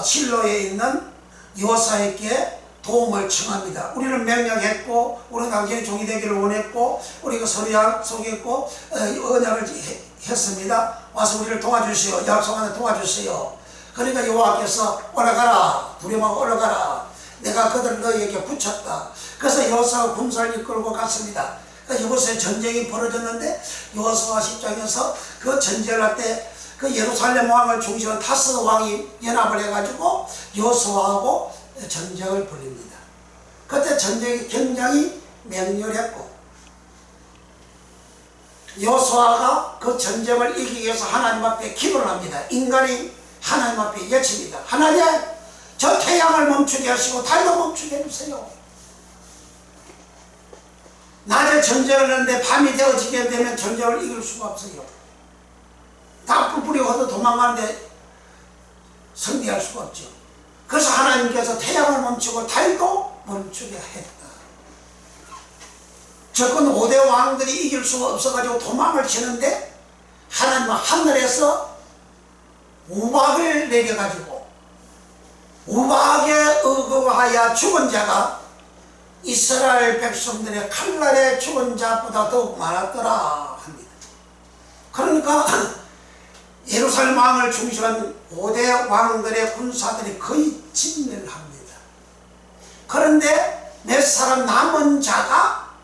실로에 있는 여호수아에게 도움을 청합니다. 우리는 명령했고, 우리는 당신의 종이 되기를 원했고, 우리가 서로 약속했고 언약을 했습니다. 와서 우리를 도와주시오. 약속하는 도와주시오. 그러니까 여호와께서 올라가라, 두려움하고 올라가라, 내가 그들을 너희에게 붙였다. 그래서 여호수아가 군사를 이끌고 갔습니다. 그러니까 여호수아의 전쟁이 벌어졌는데, 여호수아 10장에서 그 전쟁을 할 때 그 예루살렘 왕을 중심으로 5 왕이 연합을 해가지고 여호수아하고 전쟁을 벌입니다. 그때 전쟁이 굉장히 맹렬했고, 여호수아가 그 전쟁을 이기기 위해서 하나님 앞에 기도를 합니다. 인간이 하나님 앞에 외칩니다. 하나님, 저 태양을 멈추게 하시고 달도 멈추게 해주세요. 낮에 전쟁을 하는데 밤이 되어지게 되면 전쟁을 이길 수가 없어요. 다 뿔뿔이 걷어 도망가는데 승리할 수가 없죠. 그래서 하나님께서 태양을 멈추고 달도 멈추게 했다. 적군 5대 왕들이 이길 수가 없어가지고 도망을 치는데, 하나님은 하늘에서 우박을 내려가지고 우박에 의거하여 죽은 자가 이스라엘 백성들의 칼날에 죽은 자보다 더욱 많았더라 합니다. 그러니까 예루살렘 왕을 중심한 5대 왕들의 군사들이 거의 진멸합니다. 그런데 몇 사람 남은 자가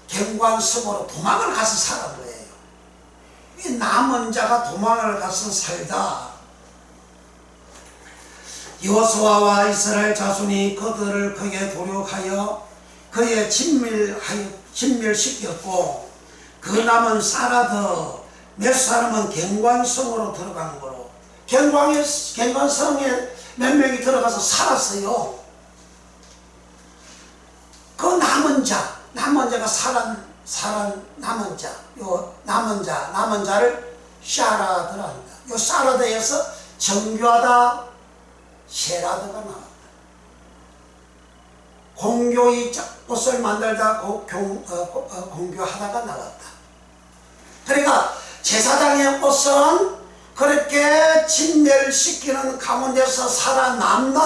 경관성으로 도망을 가서 살은 거예요. 이 남은 자가 도망을 가서 살다. 여호수아와 이스라엘 자손이 그들을 크게 도륙하여 그의 진멸시켰고, 그 남은 사라드 몇 사람은 경관성으로 들어간 거로. 경관성에 몇 명이 들어가서 살았어요. 그 남은 자가 남은 자, 요 남은 자를 샤라드라 합니다. 요 샤라드에서 정교하다 세라드가 나왔다. 공교히 옷을 만들다 공교하다가 나왔다. 그러니까 제사장의 옷은 그렇게 진멸시키는 가운데서 살아남는,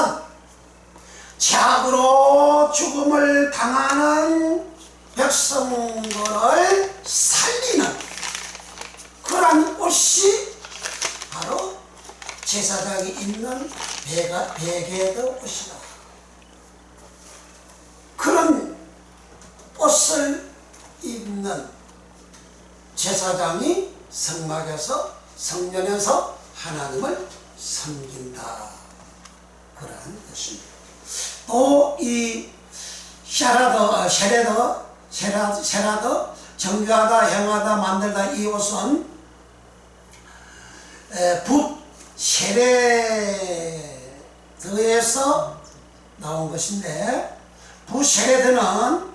죄악으로 죽음을 당하는 백성들을 살리는 그런 옷이 바로 제사장이 입는 베개의 옷이다. 그런 옷을 입는 제사장이 성막에서 성전에서 하나님을 섬긴다. 그러한 것입니다. 또 이 쉐라더, 정교하다, 행하다, 만들다, 이 옷은 붓 쉐레드에서 나온 것인데, 붓 쉐레드는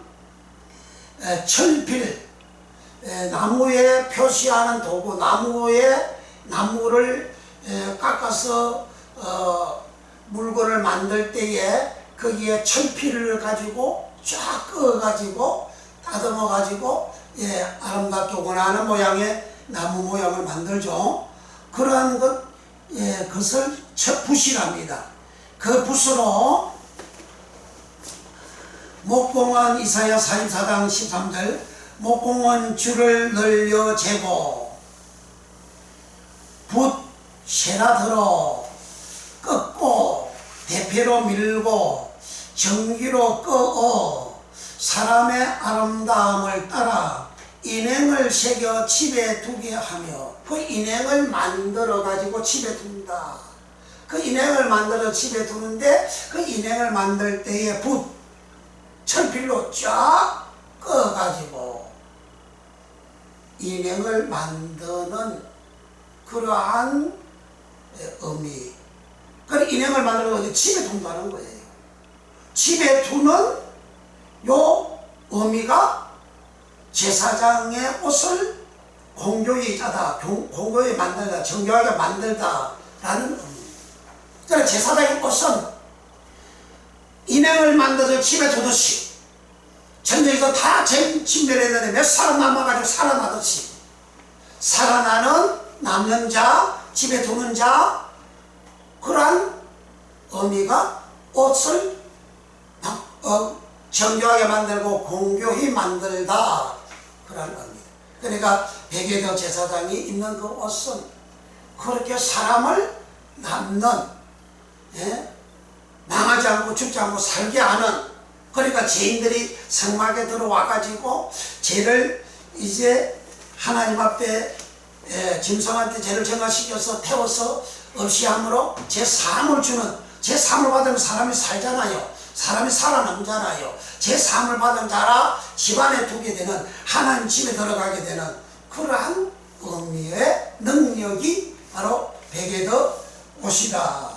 철필, 나무에 표시하는 도구, 나무를 깎아서 물건을 만들 때에 거기에 철필을 가지고 쫙 그어가지고 다듬어가지고 아름답게 원하는 모양의 나무 모양을 만들죠. 그러한 그것을 붓이랍니다. 그 붓으로 목공은 이사야 44장 13절, 목공은 줄을 늘려 재고 붓 쉐라드로 꺾고 대패로 밀고 정기로 끄어 사람의 아름다움을 따라 인행을 새겨 집에 두게 하며, 그 인행을 만들어 가지고 집에 둔다. 그 인행을 만들어 집에 두는데, 그 인행을 만들 때에 붓 철필로 쫙 꺼 가지고 인행을 만드는 그러한 의미. 그 인행을 만들어 집에 둔다는 거예요. 집에 두는 요 의미가 제사장의 옷을 공교히 짜다, 공교히 만들다, 정교하게 만들다라는 의미. 그러니까 제사장의 옷은 인행을 만들어서 집에 두듯이, 전쟁에서 다 진멸했는데 몇 사람 남아가지고 살아나듯이, 살아나는 남는 자, 집에 두는 자, 그러한 의미가 옷을 정교하게 만들고 공교히 만들다, 그런 의미입니다. 그러니까 백예도 제사장이 입는 그 옷은 그렇게 사람을 남는, 망하지 않고 죽지 않고 살게 하는, 그러니까 죄인들이 성막에 들어와 가지고 죄를 이제 하나님 앞에 짐승한테 죄를 전가시켜서 태워서 없이 함으로 제3을 주는, 제3을 받으면 사람이 살잖아요. 사람이 살아남잖아요. 제3을 받은 자라 집안에 두게 되는, 하나님 집에 들어가게 되는 그러한 의미의 능력이 바로 베게더 옷이다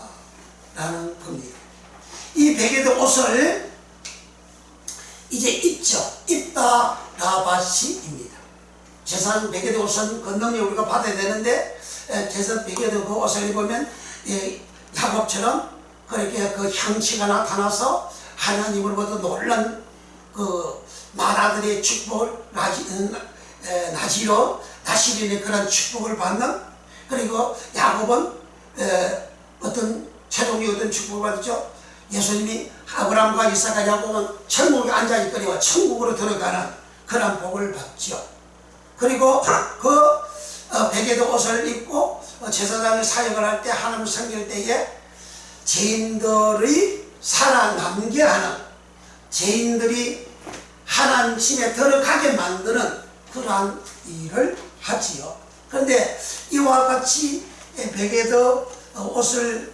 라는 겁니다. 이 베게더 옷을 이제 입다 라바시입니다. 제사장 베게더 옷은 그 능력 우리가 받아야 되는데, 제사장 베게더 그 옷을 입으면 야곱처럼 그렇게 그 향취가 나타나서 하나님으로부터 놀란 그 마라들의 축복을 나시린의 그런 축복을 받는, 그리고 야곱은 어떤 최종의 어떤 축복을 받았죠. 예수님이 아브라함과 이삭과 야곱은 천국에 앉아있거니와 천국으로 들어가는 그런 복을 받죠. 그리고 그 베게도 옷을 입고 제사장의 사역을 할 때, 하나님을 섬길 때에 죄인들이 살아남게 하는, 죄인들이 하나님 집에 들어가게 만드는 그러한 일을 하지요. 그런데 이와 같이 베게도 옷을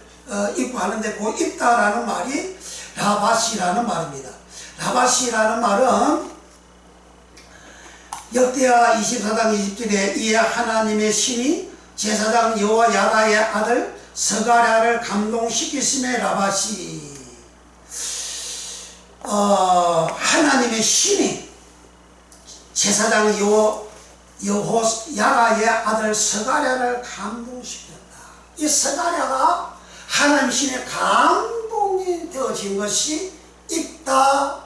입고 하는데, 그 입다라는 말이 라바시라는 말입니다. 라바시라는 말은 역대하 24장 20절에 이에 하나님의 신이 제사장 여호와 야다의 아들 스가랴를 감동시키심에 라바시, 하나님의 신이 제사장 여호야다의 아들 스가랴를 감동시켰다. 이 스가랴가 하나님 신의 감동이 되어진 것이 입다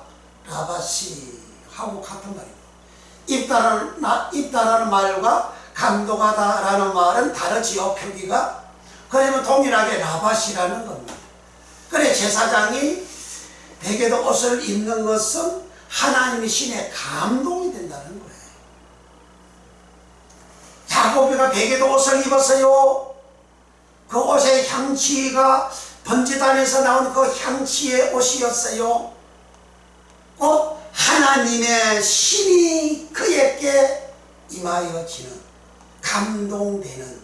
라바시 하고 같은 말입니다. 입다라는 말과 감동하다라는 말은 다르지요, 표기가. 그러면 동일하게 라바시라는 겁니다. 그래, 제사장이 베게도 옷을 입는 것은 하나님의 신에 감동이 된다는 거예요. 야곱이가 베게도 옷을 입었어요. 그 옷의 향취가 번제단에서 나온 그 향취의 옷이었어요. 곧 하나님의 신이 그에게 임하여지는, 감동되는,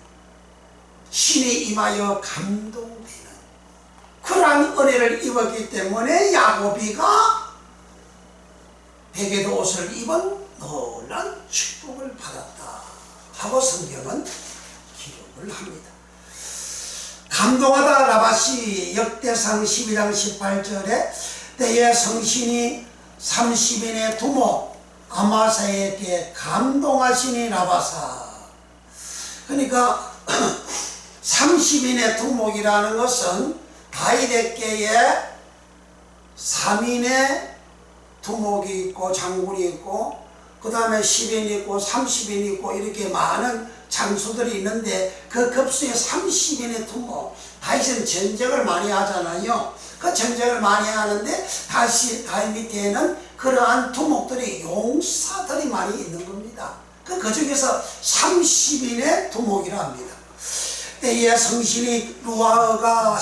신이 임하여 감동되는 그러한 은혜를 입었기 때문에 야곱이가 베개도 옷을 입은 놀란 축복을 받았다 하고 성경은 기록을 합니다. 감동하다 라밧이 역대상 12장 18절에 때에 성신이 30인의 두목 아마사에게 감동하시니 라밧아. 그러니까 30인의 두목이라는 것은 다윗에게에 3인의 두목이 있고 장군이 있고 그 다음에 10인 있고 30인 있고 이렇게 많은 장수들이 있는데 그 급수에 30인의 두목. 다윗은 전쟁을 많이 하잖아요. 그 전쟁을 많이 하는데 다윗 밑에는 그러한 두목들이 용사들이 많이 있는 겁니다. 그 중에서 30인의 두목이라 합니다. 때에 성신이 루아가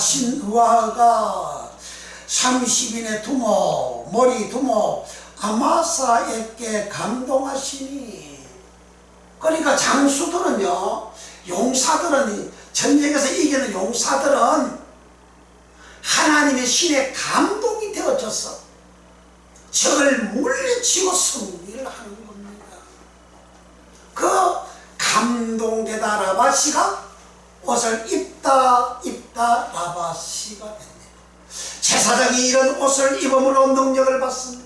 30인의 두목 머리 두목 아마사에게 감동하시니. 그러니까 장수들은요, 용사들은, 전쟁에서 이기는 용사들은 하나님의 신의 감동이 되어져서 적을 물리치고 승리를 하는 겁니다. 그 감동되다 라밧이가 옷을 입다 라밧이가 됩니다. 제사장이 이런 옷을 입음으로 능력을 받습니다.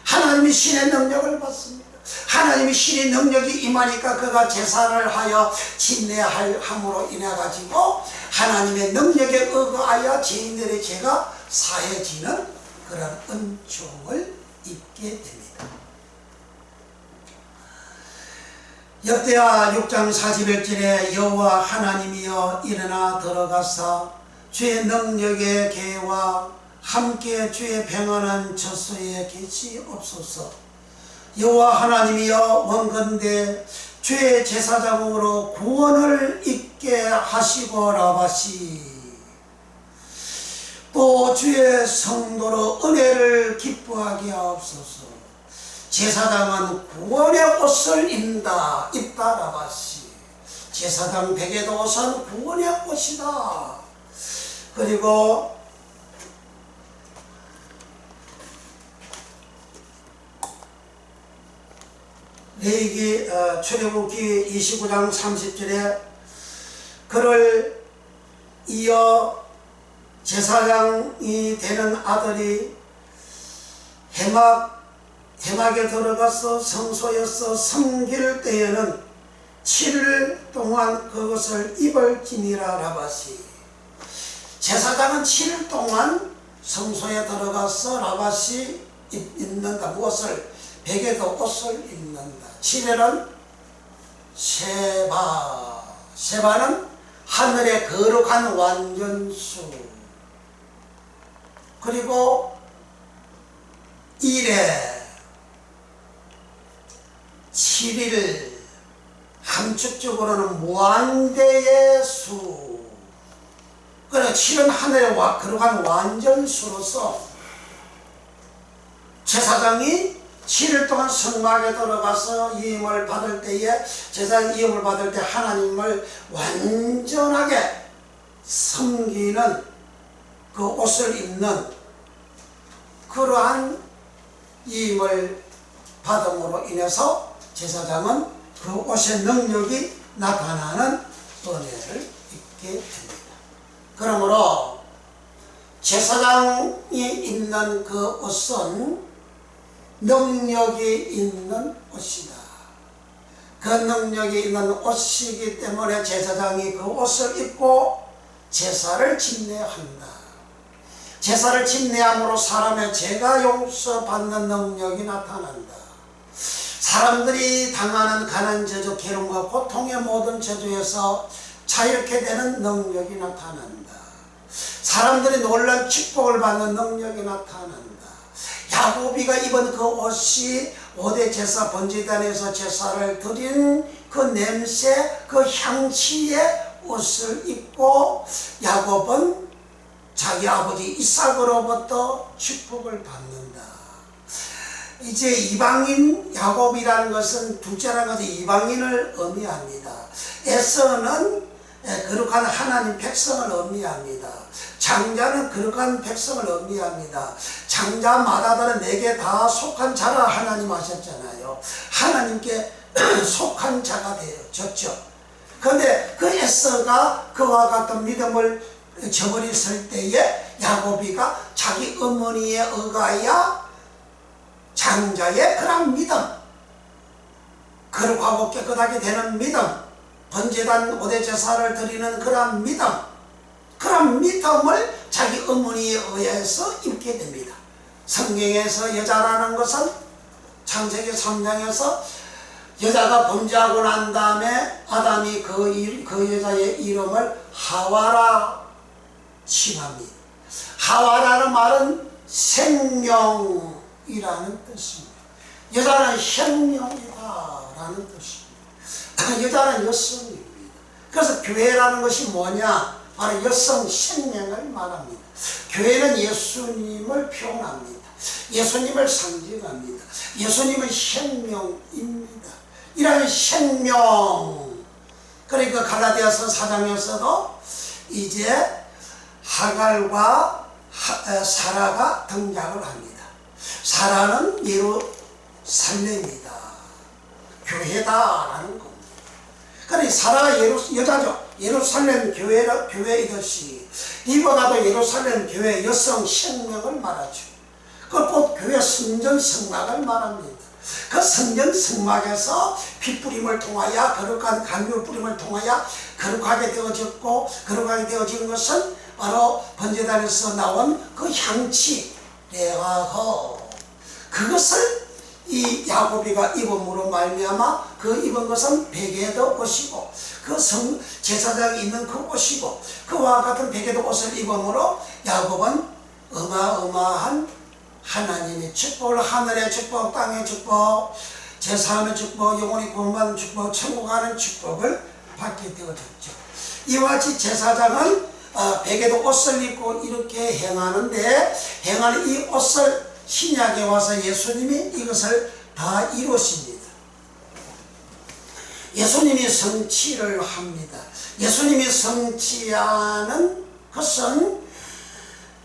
하나님의 신의 능력을 받습니다. 하나님의 신의 능력이 임하니까 그가 제사를 하여 진내함으로 인해 가지고 하나님의 능력에 의거하여 죄인들의 죄가 사해지는 그런 은총을 입게 됩니다. 역대하 6장 41절에 여호와 하나님이여 일어나 들어가사 주의 능력의 계와 함께 주의 평안한 처소에 계시옵소서. 여호와 하나님이여 원건대 주의 제사장으로 구원을 입게 하시고 라밧이 또 주의 성도로 은혜를 기뻐하게 하옵소서. 제사장은 구원의 옷을 입다 라밧이. 제사장 베개도 옷은 구원의 옷이다. 그리고 레위기 출애굽기 29장 30절에 그를 이어 제사장이 되는 아들이 해막에 들어가서 성소에서 섬길 때에는 7일 동안 그것을 입을지니라 라밧이. 제사장은 7일 동안 성소에 들어가서 라밧이 입는다. 무엇을? 베개도 옷을 입는다. 7일은 세바는 하늘의 거룩한 완전수. 그리고 1회 7일 함축적으로는 무한대의 수. 그래 7은 하늘의 거룩한 완전수로서 제사장이 7일 동안 성막에 들어가서 이임을 받을 때에 제사장 이임을 받을 때 하나님을 완전하게 섬기는 그 옷을 입는 그러한 이임을 받음으로 인해서 제사장은 그 옷의 능력이 나타나는 은혜를 입게 됩니다. 그러므로 제사장이 입는 그 옷은 능력이 있는 옷이다. 그 능력이 있는 옷이기 때문에 제사장이 그 옷을 입고 제사를 집례한다. 제사를 집례함으로 사람의 죄가 용서받는 능력이 나타난다. 사람들이 당하는 가난 저주, 괴로움과 고통의 모든 저주에서 자유롭게 되는 능력이 나타난다. 사람들이 놀란 축복을 받는 능력이 나타난다. 야곱이가 입은 그 옷이 5대 제사 번제단에서 제사를 드린 그 냄새, 그 향취의 옷을 입고 야곱은 자기 아버지 이삭으로부터 축복을 받는다. 이제 이방인 야곱이라는 것은 둘째라는 것은 이방인을 의미합니다. 에서는 거룩한 하나님 백성을 의미합니다. 장자는 거룩한 백성을 의미합니다. 장자마다들은 내게 다 속한 자라 하나님 하셨잖아요. 하나님께 속한 자가 되어졌죠. 그런데 그 에서가 그와 같은 믿음을 저버렸을 때에 야곱이가 자기 어머니에 의하여 장자의 그런 믿음, 거룩하고 깨끗하게 되는 믿음, 번제단 5대 제사를 드리는 그런 믿음을 자기 어머니에 의해서 입게 됩니다. 성경에서 여자라는 것은 창세기 3장에서 여자가 범죄하고 난 다음에 아담이 그 여자의 이름을 하와라 칭합니다. 하와라는 말은 생명이라는 뜻입니다. 여자는 생명이다라는 뜻입니다. 여자는 여성입니다. 그래서 교회라는 것이 뭐냐? 바로 여성 생명을 말합니다. 교회는 예수님을 표현합니다. 예수님을 상징합니다. 예수님은 생명입니다. 이런 생명, 그러니까 갈라디아서 4장에서도 이제 하갈과 사라가 등장을 합니다. 사라는 예루살렘이다, 교회다라는 겁니다. 그러니 사라가 여자죠. 예루살렘 교회이듯이 이보다도 예루살렘 교회 여성 생명을 말하죠. 그곧 교회 성전 성막을 말합니다. 그 성전 성막에서 피 뿌림을 통하여 거룩한 간물 뿌림을 통하여 거룩하게 되어졌고, 거룩하게 되어진 것은 바로 번제단에서 나온 그 향치 레아허, 그것을 이 야곱이가 입음으로 말미암아 그 입은 것은 베개도 옷이고 그 제사장이 입는 그 옷이고 그와 같은 베개도 옷을 입음으로 야곱은 어마어마한 하나님의 축복을, 하늘의 축복, 땅의 축복, 제사하는 축복, 영원히 구원받는 축복, 천국 가는 축복을 받게 되어졌죠. 이와 같이 제사장은 베개도 옷을 입고 이렇게 행하는데, 행하는 이 옷을 신약에 와서 예수님이 이것을 다 이루십니다. 예수님이 성취를 합니다. 예수님이 성취하는 것은,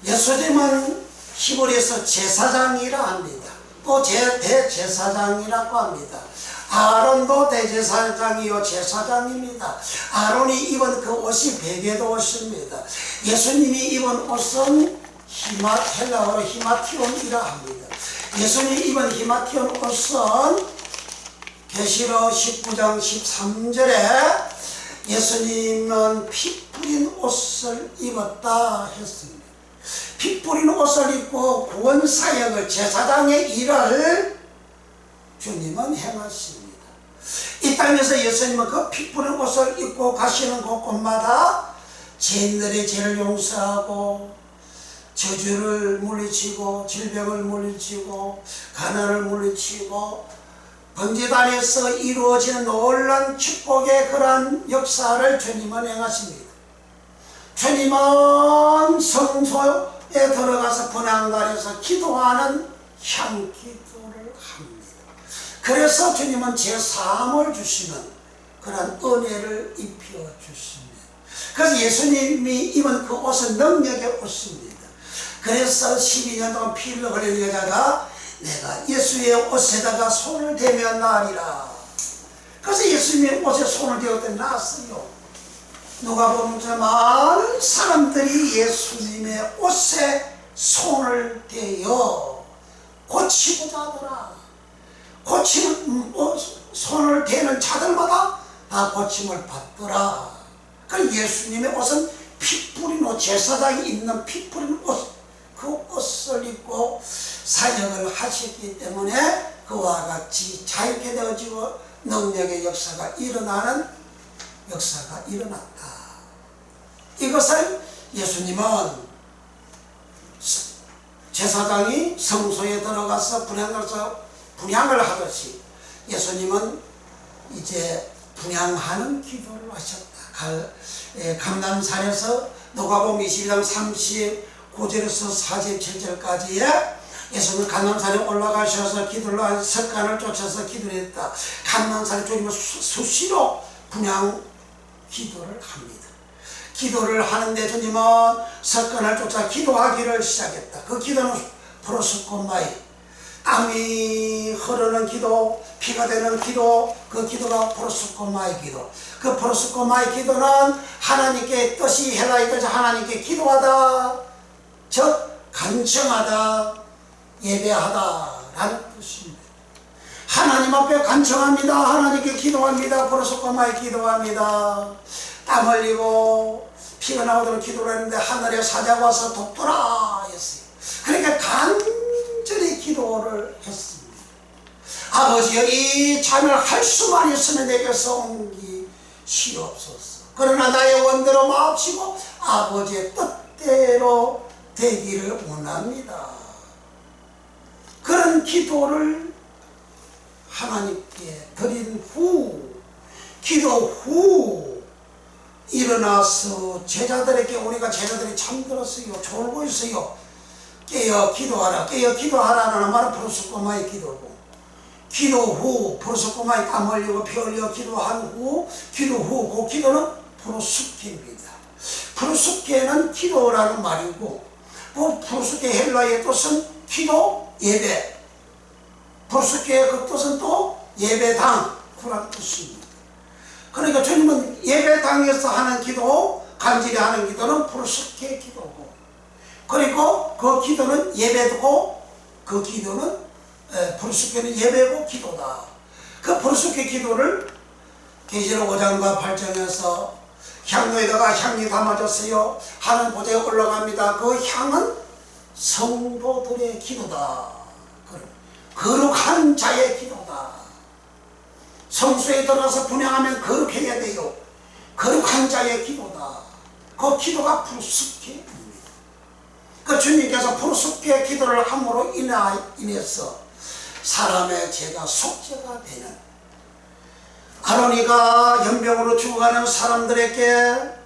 예수님은 히브리에서 제사장이라 합니다. 또 대제사장이라고 합니다. 아론도 대제사장이요 제사장입니다. 아론이 입은 그 옷이 베개도 옷입니다. 예수님이 입은 옷은 헬라어로 히마티온이라 합니다. 예수님이 입은 히마티온 옷은 계시록 19장 13절에 예수님은 피 뿌린 옷을 입었다 했습니다. 피 뿌린 옷을 입고 구원사역을, 제사장의 일을 주님은 행하십니다. 이 땅에서 예수님은 그 피 뿌린 옷을 입고 가시는 곳곳마다 죄인들의 죄를 용서하고 저주를 물리치고 질병을 물리치고 가난을 물리치고 번제단에서 이루어지는 놀라운 축복의 그러한 역사를 주님은 행하십니다. 주님은 성소에 들어가서 분향단에서 기도하는 향기도를 합니다. 그래서 주님은 제3을 주시는 그런 은혜를 입혀주십니다. 그래서 예수님이 입은 그 옷은 능력의 옷입니다. 그래서 12년 동안 피를 흘린 여자가 내가 예수의 옷에다가 손을 대면 나으리라. 그래서 예수님의 옷에 손을 대었더니 나았어요. 누가 보면 많은 사람들이 예수님의 옷에 손을 대어 고치고자 하더라. 손을 대는 자들마다 다 고침을 받더라. 그 예수님의 옷은 피 뿌린 옷, 제사장이 입는 피 뿌린 옷, 그 옷을 입고 사역을 하셨기 때문에 그와 같이 자유케 되어지고 능력의 역사가 일어나는 역사가 일어났다. 이것을 예수님은 제사장이 성소에 들어가서 분향을 하듯이 예수님은 이제 분향하는 기도를 하셨다. 감람산에서 누가복음 22장 39절에서 47절까지에 예수는 감람산에 올라가셔서 기도를 하여 석간을 쫓아서 기도를 했다. 감람산에 주님은 수시로 분향 기도를 합니다. 기도를 하는데 주님은 석간을 쫓아 기도하기를 시작했다. 그 기도는 프로스코마이, 땀이 흐르는 기도, 피가 되는 기도, 그 기도가 프로스코마이 기도. 그 프로스코마이 기도는 하나님께 뜻이 헬라의 뜻이 하나님께 기도하다, 즉 간청하다, 예배하다 라는 뜻입니다. 하나님 앞에 간청합니다. 하나님께 기도합니다. 프로스코마이 기도합니다. 땀 흘리고 피가 나오도록 기도를 했는데 하늘에 사자가 와서 돕더라 했어요. 그러니까 간절히 기도를 했습니다. 아버지여, 이 잠을 할 수만 있으면 내게서 옮기시옵소서. 그러나 나의 원대로 마옵시고 아버지의 뜻대로 되기를 원합니다. 그런 기도를 하나님께 드린 후, 기도 후 일어나서 제자들에게, 우리가 제자들이 잠들었어요, 졸고 있어요, 깨어 기도하라, 깨어 기도하라는 말은 프로스코마의 기도고, 기도 후 프로스코마의 땀 흘리고 피 흘려 기도한 후, 기도 후 그 기도는 프로스케입니다. 프로스케는 기도라는 말이고, 그 프로스케 헬라의 뜻은 기도, 예배. 프로스케의 그 뜻은 또 예배당, 그런 뜻입니다. 그러니까 주님은 예배당에서 하는 기도, 간절히 하는 기도는 프로스케 기도고, 그리고 그 기도는 예배고, 그 기도는 프로스케는 예배고 기도다. 그 프로스케 기도를 계시록 5장과 8장에서 향로에다가 향이 담아졌어요. 하늘 보좌에 올라갑니다. 그 향은 성도들의 기도다. 거룩한 자의 기도다. 성수에 들어가서 분양하면 거룩해야 돼요. 거룩한 자의 기도다. 그 기도가 프로스케입니다. 그 주님께서 프로스케 기도를 함으로 인해서 사람의 죄가 속죄가 되는, 아로니가 연병으로 죽어가는 사람들에게,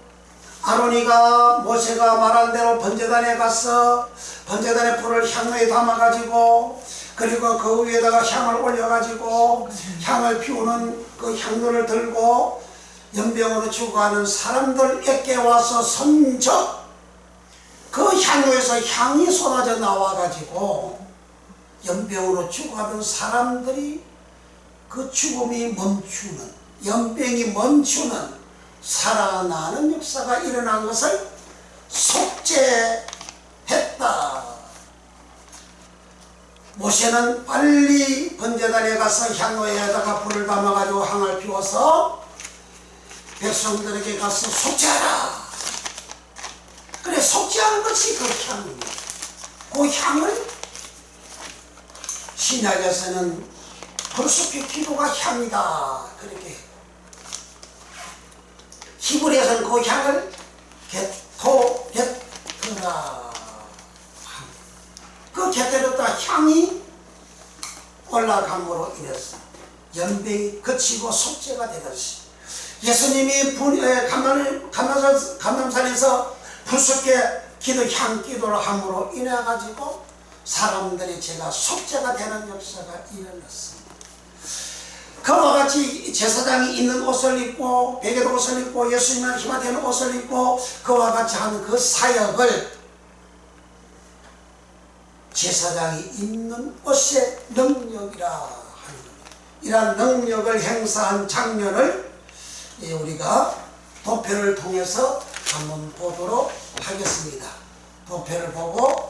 아로니가 모세가 말한 대로 번제단에 가서 번제단의 불을 향로에 담아가지고, 그리고 그 위에다가 향을 올려가지고 향을 피우는 그 향로를 들고 연병으로 죽어가는 사람들에게 와서 선적 그 향로에서 향이 쏟아져 나와가지고 연병으로 죽어가던 사람들이 그 죽음이 멈추는, 연병이 멈추는, 살아나는 역사가 일어난 것을 속죄했다. 모세는 빨리 번제단에 가서 향로에다가 불을 담아가지고 향을 피워서 백성들에게 가서 속죄하라. 그래, 속죄하는 것이 그 향입니다. 그 향을 신약에서는 프로스케 기도가 향이다 그렇게, 히브리에서는 그 향을 게토레트라, 그 게토레트라 향이 올라감으로 인해서 연병이 그치고 속죄가 되듯이, 예수님이 감람산에서 프로스케 기도 향 기도를 함으로 인해 가지고 사람들의 죄가 속죄가 되는 역사가 일어났습니다. 그와 같이 제사장이 있는 옷을 입고, 베개도 옷을 입고, 예수님은 희망 되는 옷을 입고 그와 같이 하는 그 사역을 제사장이 입는 옷의 능력이라 하는 겁니다. 이러한 능력을 행사한 장면을 우리가 도표를 통해서 한번 보도록 하겠습니다. 도표를 보고,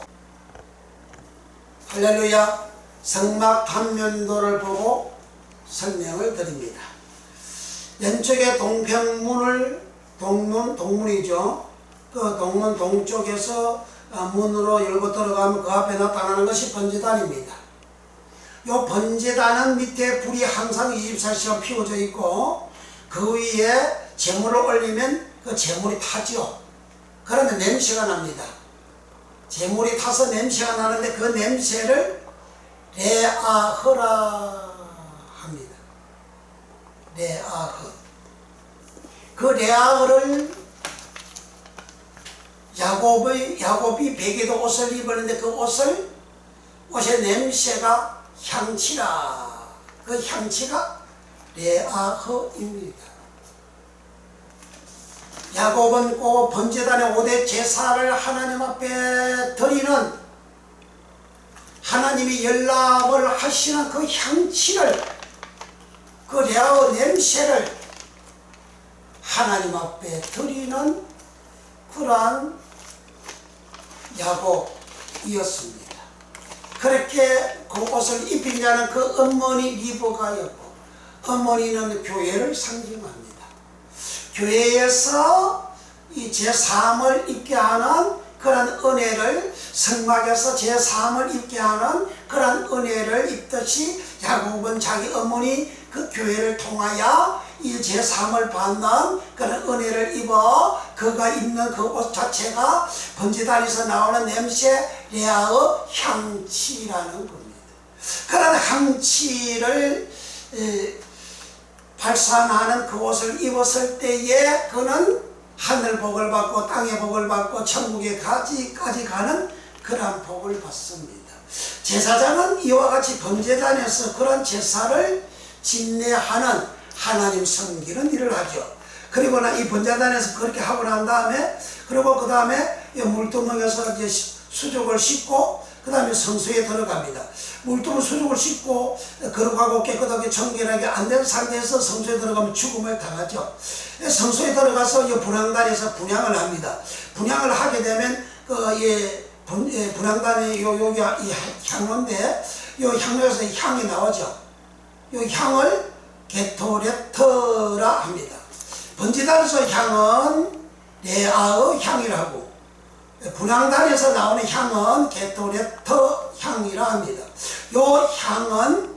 할렐루야, 성막 단면도를 보고 설명을 드립니다. 왼쪽에 동편문을, 동문이죠. 그 동문 동쪽에서 문으로 열고 들어가면 그 앞에 나타나는 것이 번제단입니다. 이 번제단은 밑에 불이 항상 24시간 피워져 있고, 그 위에 제물을 올리면 그 제물이 타죠. 그러면 냄새가 납니다. 제물이 타서 냄새가 나는데 그 냄새를 레아흐라 합니다. 레아흐. 그 레아흐를 야곱이 베개도 옷을 입었는데 그 옷의 냄새가 향치라. 그 향치가 레아흐입니다. 야곱은 꼭 번제단의 5대 제사를 하나님 앞에 드리는, 하나님이 연락을 하시는 그 향취를, 그 레아의 냄새를 하나님 앞에 드리는 그러한 야곱이었습니다. 그렇게 그 옷을 입힌 자는 그 어머니 리브가였고, 어머니는 교회를 상징합니다. 교회에서 이 제3을 입게 하는 그런 은혜를, 성막에서 제3을 입게 하는 그런 은혜를 입듯이 야곱은 자기 어머니 그 교회를 통하여 이 제3을 받는 그런 은혜를 입어 그가 입는 그 옷 자체가 번제단에서 나오는 냄새, 레아의 향치라는 겁니다. 그런 향치를 발산하는 그 옷을 입었을 때에 그는 하늘 복을 받고 땅의 복을 받고 천국에까지 가는 그러한 복을 받습니다. 제사장은 이와 같이 번제단에서 그런 제사를 진례하는, 하나님 섬기는 일을 하죠. 그리고 이 번제단에서 그렇게 하고 난 다음에, 그리고 그 다음에 물두멍에서 이제 수족을 씻고 그 다음에 성소에 들어갑니다. 물두멍 수족을 씻고 거룩하고 깨끗하게 정결하게 안 된 상태에서 성소에 들어가면 죽음을 당하죠. 성소에 들어가서 분향단에서 분향을 합니다. 분향을 하게 되면 분향단이 여기 향로인데 이 향로에서 향이 나오죠. 이 향을 게토레터라 합니다. 번제단에서 향은 레아의 향이라고, 분향단에서 나오는 향은 게토레터 향이라 합니다. 이 향은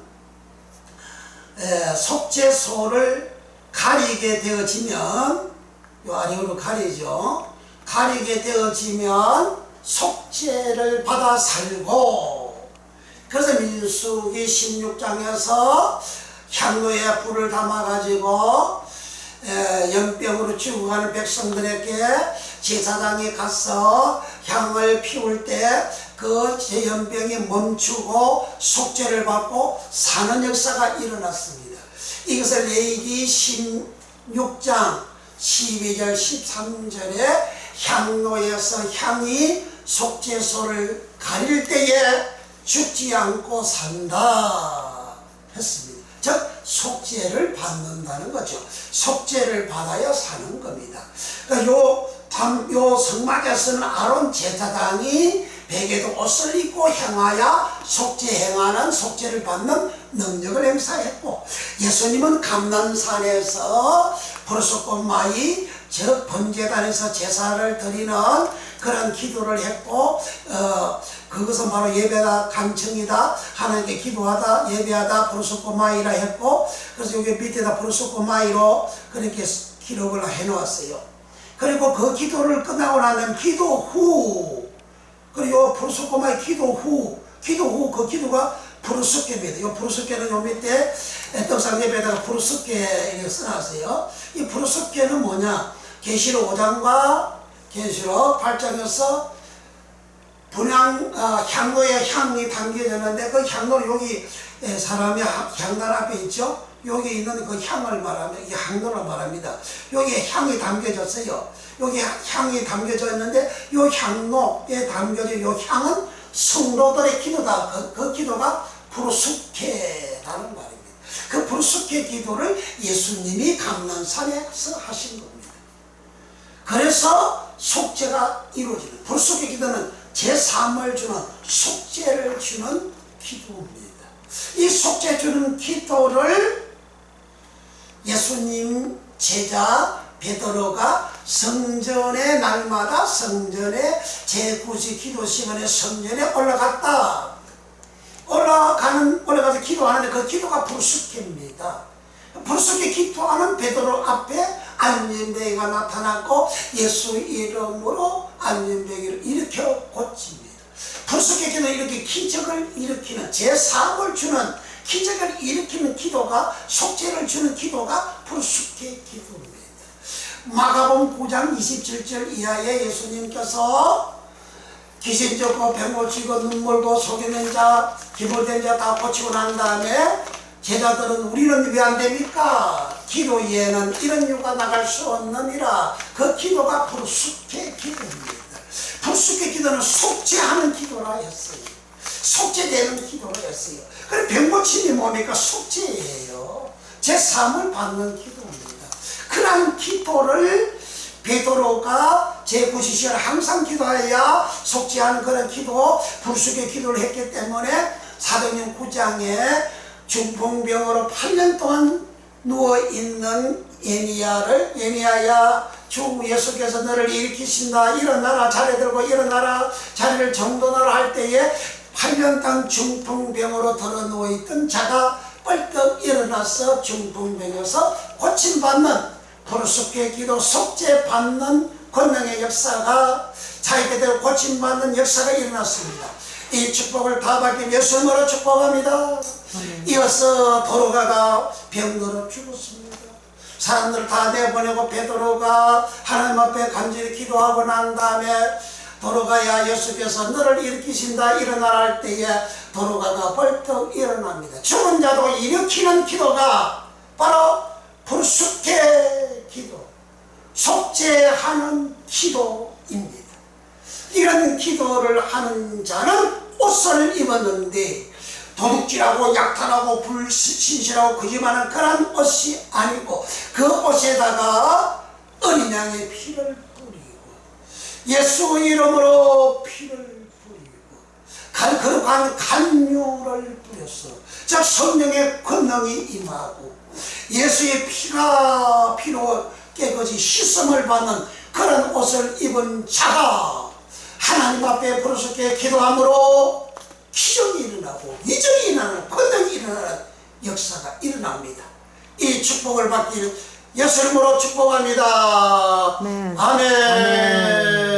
속죄소를 가리게 되어지면, 요 아래로 가리죠. 가리게 되어지면 속죄를 받아 살고, 그래서 민수기 16장에서 향로에 불을 담아가지고 연병으로 죽어가는 백성들에게 제사장이 가서 향을 피울 때 그 연병이 멈추고 속죄를 받고 사는 역사가 일어났습니다. 이것을 레위기 16장 12절 13절에 향로에서 향이 속죄소를 가릴 때에 죽지 않고 산다 했습니다. 즉 속죄를 받는다는 거죠. 속죄를 받아야 사는 겁니다. 그러니까 요 성막에서는 아론 제사장이 베개도 옷을 입고 행하여 속죄 행하는, 속죄를 받는 능력을 행사했고, 예수님은 감람산에서 브루스꽃마이 즉 번제단에서 제사를 드리는 그런 기도를 했고, 그것은 바로 예배가 간청이다, 하나님께 기도하다, 예배하다, 브루스꽃마이라 했고, 그래서 여기 밑에다 브루스꽃마이로 그렇게 기록을 해 놓았어요. 그리고 그 기도를 끝나고 나면 기도 후, 그리고 브루스꽃마이 기도 후 그 기도가 브루스케입니다. 이 브루스케는 요 밑에 떡상 예배에다가 브루스케 이렇게 써놨어요. 이 브루스케는 뭐냐? 계시록 5장과 계시록 8장에서 향로에 향이 담겨졌는데, 그 향로는 여기 사람이 향단 앞에 있죠. 여기 있는 그 향을 말하면, 이 향로를 말합니다. 여기에 향이 담겨졌어요. 여기 향이 담겨져 있는데, 이 향로에 담겨진 이 향은 성도들의 기도다. 그 기도가 브루스케라는 말입니다. 그 브루스케 기도를 예수님이 감람산에서 하신 겁니다. 그래서 속죄가 이루어지는, 브루스케 기도는 제3을 주는, 속죄를 주는 기도입니다. 이 속죄 주는 기도를 예수님 제자 베드로가 성전에 날마다 성전에 제9시 기도 시간에 성전에 올라가서 기도하는데 그 기도가 브루스케입니다. 브루스케 기도하는 베드로 앞에 안전뱅이가 나타났고 예수 이름으로 안전뱅이를 일으켜 고칩니다. 브루스케 기도는 이렇게 기적을 일으키는, 제3을 주는, 기적을 일으키는 기도가, 속죄를 주는 기도가 브루스케 기도입니다. 마가복음 9장 27절 이하에 예수님께서 귀신 쫓고 병 고치고 눈 멀고 속이는 자, 기벌된 자 다 고치고 난 다음에 제자들은 우리는 왜 안 됩니까? 기도 이에는 이런 유가 나갈 수 없느니라. 그 기도가 불쑥의 기도입니다. 불쑥의 기도는 속죄하는 기도라 했어요. 속죄되는 기도라 했어요. 그래 병 고침이 뭡니까? 속죄예요. 제3을 받는 기도입니다. 그런 기도를 베드로가 제9시절 항상 기도해야 속죄하는 그런 기도, 불쑥의 기도를 했기 때문에 사도행전 9장에 중풍병으로 8년 동안 누워있는 예니야야 주 예수께서 너를 일으키신다, 일어나라, 자리 들고 일어나라, 자리를 정돈하라 할 때에 8년 동안 중풍병으로 들어 누워있던 자가 벌떡 일어나서 중풍병에서 고침받는 불쑥의 기도, 속죄받는 권능의 역사가, 자기들대로 고침받는 역사가 일어났습니다. 이 축복을 다 받기 위해 예수님으로 축복합니다. 이어서 도로가가 병들어 죽었습니다. 사람들 다 내보내고 베드로가 하나님 앞에 간절히 기도하고 난 다음에 도로가야 예수께서 너를 일으키신다, 일어나라 할 때에 도로가가 벌떡 일어납니다. 죽은 자도 일으키는 기도가 바로 불쑥의 기도, 속죄하는 기도입니다. 이런 기도를 하는 자는 옷을 입었는데 도둑질하고 약탈하고 불신실하고 거짓말하는 그런 옷이 아니고 그 옷에다가 어린 양의 피를 뿌리고 예수 이름으로 피를 뿌리고 거룩한 간유를 뿌렸어. 즉 성령의 권능이 임하고 예수의 피로 깨끗이 씻음을 받는 그런 옷을 입은 자가 하나님 앞에 부르짖게 기도함으로 기적이 일어나고 이적이 일어나는, 권능이 일어나는 역사가 일어납니다. 이 축복을 받길 예수 이름으로 축복합니다. 아멘. 아멘.